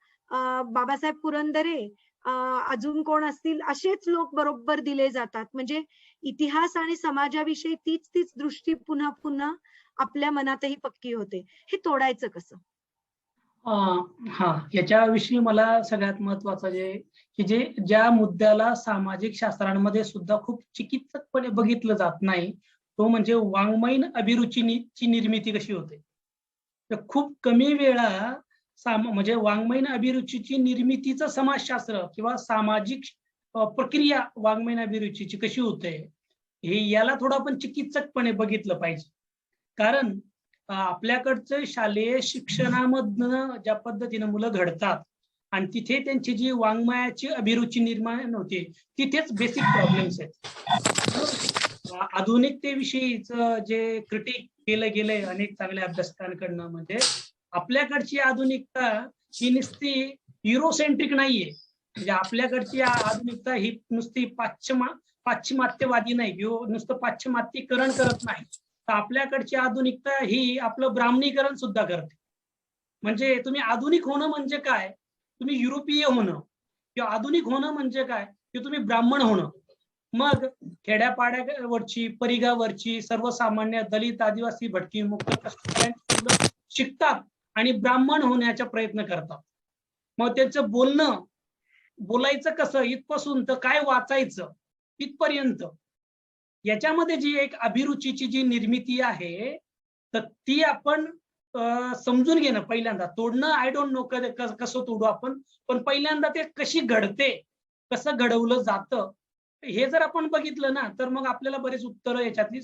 बाबासाहेब पुरंदरे, अजून कोण असतील असेच लोक बरोबर दिले जातात. म्हणजे इतिहास आणि समाजाविषयी तीच दृष्टी पुन्हा पुन्हा आपल्या मनातही पक्की होते. हे तोडायचं कसं? हा, याच्याविषयी मला सगळ्यात महत्वाचं ज्या मुद्द्याला सामाजिक शास्त्रांमध्ये सुद्धा खूप चिकित्सकपणे बघितलं जात नाही, तो म्हणजे वाङ्मयीन अभिरुचीची निर्मिती कशी होते. तर खूप कमी वेळा म्हणजे वाङ्मयीन अभिरुचीची निर्मितीचं समाजशास्त्र किंवा सामाजिक प्रक्रिया वाङ्मयीन अभिरुचीची कशी होते, हे याला थोडं आपण चिकित्सकपणे बघितलं पाहिजे. कारण आपल्याकडचं शालेय शिक्षणामधनं ज्या पद्धतीनं मुलं घडतात आणि तिथे त्यांची जी वाङ्मयाची अभिरुची निर्माण होते, तिथेच बेसिक प्रॉब्लेम्स आहेत. आधुनिकतेविषयीचं जे क्रिटिक केलं गेलंय अनेक चांगल्या अभ्यासकांकडनं, म्हणजे आपल्याकडची आधुनिकता ही नुसती युरोसेंट्रिक नाहीये. म्हणजे आपल्याकडची आधुनिकता ही नुसती पाश्चिमात्यवादी नाही किंवा नुसतं पाश्चिमात्यकरण करत नाही. तर आपल्याकडची आधुनिकता ही आपलं ब्राह्मणीकरण सुद्धा करते. म्हणजे तुम्ही आधुनिक होणं म्हणजे काय, तुम्ही युरोपीय होणं, किंवा आधुनिक होणं म्हणजे काय, की तुम्ही ब्राह्मण होणं. मग खेड्यापाड्यावरची, परिगावरची सर्वसामान्य दलित, आदिवासी, भटकी, मुक्त कष्टकऱ्यांची शिकतात आणि ब्राह्मण होण्याचा प्रयत्न करतात. मग त्यांचं बोलायचं कसं इथपासून तर काय वाचायचं इथपर्यंत, याच्यामध्ये जी एक अभिरुचीची जी निर्मिती आहे, तर ती आपण समजून घेणं पहिल्यांदा. तोडणं आय डोंट नो कसं तोडू आपण, पण पहिल्यांदा ते कशी घडते, कसं घडवलं जातं, हे जर आपण बघितलं ना, तर मग आपल्याला बरेच उत्तरं याच्यातली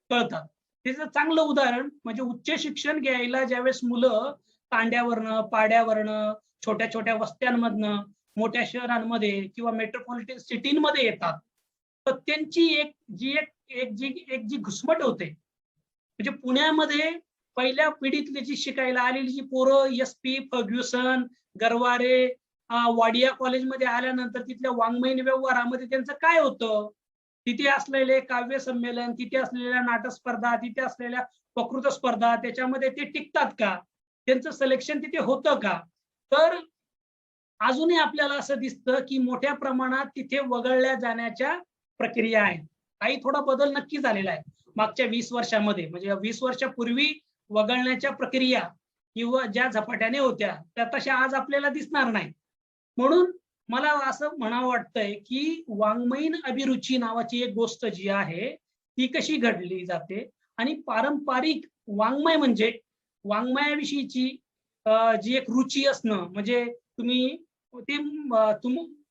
कळतात. त्याचं चांगलं उदाहरण म्हणजे उच्च शिक्षण घ्यायला ज्यावेळेस मुलं तांड्यावरनं, पाड्यावरनं, छोट्या छोट्या वस्त्यांमधनं मोठ्या शहरांमध्ये किंवा मेट्रोपॉलिटन सिटींमध्ये येतात, तर त्यांची एक जी घुसमट होते. म्हणजे पुण्यामध्ये पहिल्या पिढीतली जी शिकायला आलेली जी पोरं SP, फर्ग्युसन, गरवारे, वाडिया कॉलेजमध्ये आल्यानंतर तिथल्या वाङ्मयीन व्यवहारामध्ये त्यांचं काय होतं, तिथे असलेले काव्य संमेलन, तिथे असलेल्या नाटक स्पर्धा, तिथे असलेल्या वक्तृत्व स्पर्धा, त्याच्यामध्ये ते टिकतात का, त्यांचं सिलेक्शन तिथे होतं का. तर अजूनही आपल्याला असं दिसतं की मोठ्या प्रमाणात तिथे वगळल्या जाण्याच्या प्रक्रिया आहेत. काही थोडा बदल नक्की झालेला आहे मागच्या 20 वर्षामध्ये. म्हणजे 20 वर्षापूर्वी वगळण्याच्या प्रक्रिया किंवा ज्या झपाट्याने होत्या त्या तशा आज आपल्याला दिसणार नाही. म्हणून मला असं म्हणावं वाटतंय की वाङ्मयीन अभिरुची नावाची एक गोष्ट जी आहे ती कशी घडली जाते, आणि पारंपरिक वाङ्मय म्हणजे वाङ्मयाविषयीची जी एक रुची असणं, म्हणजे तुम्ही ते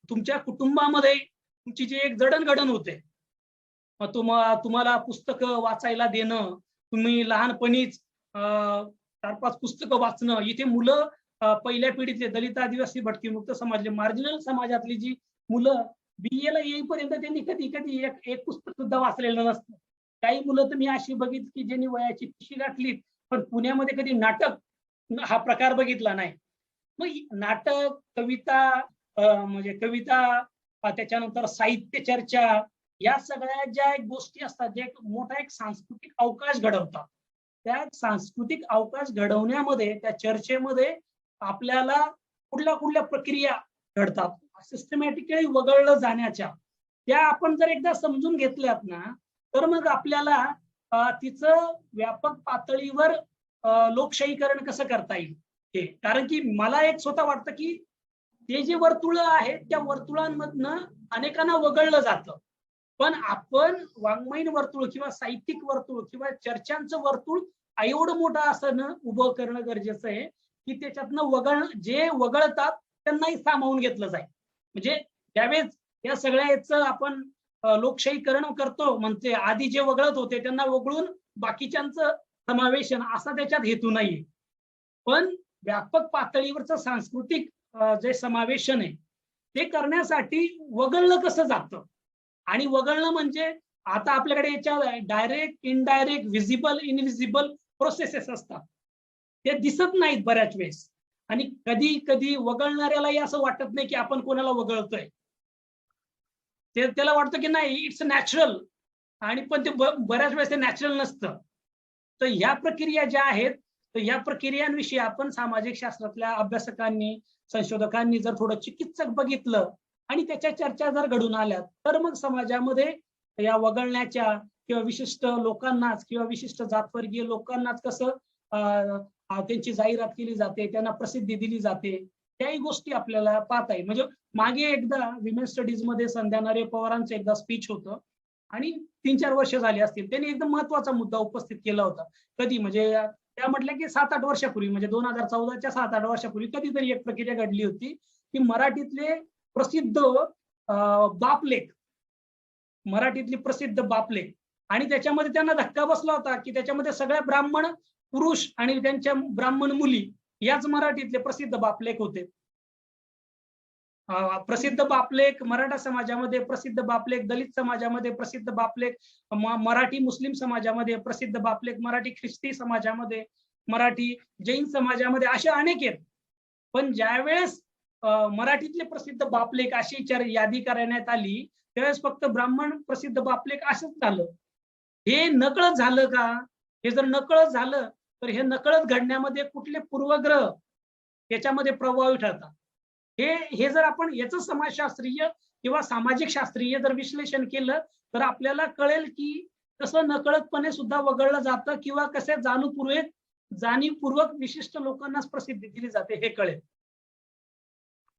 तुमच्या कुटुंबामध्ये तुमची जी एक जडणघडण होते, तुम्हाला पुस्तकं वाचायला देणं, तुम्ही लहानपणीच 4-5 पुस्तकं वाचणं, इथे मुलं पहिल्या पिढीतले दलित, आदिवासी, भटकी, मुक्त समाजले, मार्जिनल समाजातली जी मुलं BA ला येईपर्यंत त्यांनी कधी एक पुस्तक सुद्धा वाचलेलं नसतं. काही मुलं तर मी अशी बघितली की ज्यांनी वयाची पिशी गाठली पण पुण्यामध्ये कधी नाटक हा प्रकार बघितला नाही. मग नाटक, कविता, म्हणजे कविता, त्याच्यानंतर साहित्य चर्चा, या सगळ्या ज्या एक गोष्टी असतात, जे एक मोठा एक सांस्कृतिक अवकाश घडवतात. त्या सांस्कृतिक अवकाश घडवण्यामध्ये, त्या चर्चेमध्ये आपल्याला कुठल्या कुठल्या प्रक्रिया घडतात, सिस्टमॅटिकली वगळलं जाण्याच्या, त्या आपण जर एकदा समजून घेतल्यात ना, तर मग आपल्याला तिचं व्यापक पातळीवर लोकशाहीकरण कसं करता येईल हे. कारण की मला एक स्वतः वाटतं की ते जे वर्तुळ आहेत, त्या वर्तुळांमधनं अनेकांना वगळलं जातं. पण आपण वाङ्मयीन वर्तुळ किंवा साहित्यिक वर्तुळ किंवा चर्चांचं वर्तुळ एवढं मोठं असं उभं करणं गरजेचं आहे की त्याच्यातनं जे वगळतात त्यांनाही सामावून घेतलं जाईल. म्हणजे त्यावेळेस या सगळ्या याचं आपण लोकशाहीकरण करतो म्हणजे आधी जे वगळत होते त्यांना वगळून बाकीच्यांचं समावेशन असा त्याच्यात हेतू नाहीये. पण व्यापक पातळीवरचं सांस्कृतिक जे समावेशन आहे ते करण्यासाठी वगळलं कसं जातं, आणि वगळणं म्हणजे आता आपल्याकडे याच्या direct, indirect, visible, invisible processes असतात, ते दिसत नाहीत बऱ्याच वेळेस. आणि कधी कधी वगळणाऱ्यालाही असं वाटत नाही की आपण कोणाला वगळतोय, त्याला वाटतं की नाही इट्स नॅचरल, आणि पण ते बऱ्याच वेळेस ते नॅचरल नसतं. तर ह्या प्रक्रिया ज्या आहेत, तर या प्रक्रियांविषयी आपण सामाजिक शास्त्रातल्या अभ्यासकांनी, संशोधकांनी जर थोडं चिकित्सक बघितलं आणि त्याच्या चर्चा जर घडून आल्या, तर मग समाजामध्ये या वगळण्याच्या किंवा विशिष्ट लोकांनाच किंवा विशिष्ट जातवर्गीय लोकांनाच कसं त्यांची जाहिरात केली जाते, त्यांना प्रसिद्धी दिली जाते, त्याही गोष्टी आपल्याला पाहता येईल. म्हणजे मागे एकदा विमेन स्टडीज मध्ये संध्या नरे पवारांचं एकदा स्पीच होतं आणि 3-4 वर्ष झाली असतील, त्यांनी एकदम महत्वाचा मुद्दा उपस्थित केला होता. कधी म्हणजे त्या म्हटलं की 7-8 वर्षापूर्वी, म्हणजे 2014च्या 7-8 वर्षापूर्वी कधीतरी एक प्रक्रिया घडली होती की मराठीतले प्रसिद्ध बापलेख, मराठीतली प्रसिद्ध बापलेख, आणि त्याच्यामध्ये त्यांना धक्का बसला होता की त्याच्यामध्ये सगळ्या ब्राह्मण पुरुष आणि त्यांच्या ब्राह्मण मुली याच मराठीतले प्रसिद्ध बापलेख होते. प्रसिद्ध बापलेख मराठा समाजामध्ये, प्रसिद्ध बापलेख दलित समाजामध्ये, प्रसिद्ध बापलेख मराठी मुस्लिम समाजामध्ये, प्रसिद्ध बापलेख मराठी ख्रिस्ती समाजामध्ये, मराठी जैन समाजामध्ये, असे अनेक आहेत. पण ज्यावेळेस मराठीतले प्रसिद्ध बापलेख अशी यादी करण्यात आली, त्यावेळेस फक्त ब्राह्मण प्रसिद्ध बापलेख असंच झालं. हे नकळत झालं का? हे जर नकळत झालं तर हे नकळत घडण्यामध्ये कुठले पूर्वग्रह याच्यामध्ये प्रभावी ठरतात, हे जर आपण याचं समाजशास्त्रीय किंवा सामाजिक शास्त्रीय जर विश्लेषण केलं तर आपल्याला कळेल की कसं नकळतपणे सुद्धा वगळलं जातं किंवा कसे जाणीवपूर्वक विशिष्ट लोकांनाच प्रसिद्धी दिली जाते हे कळेल.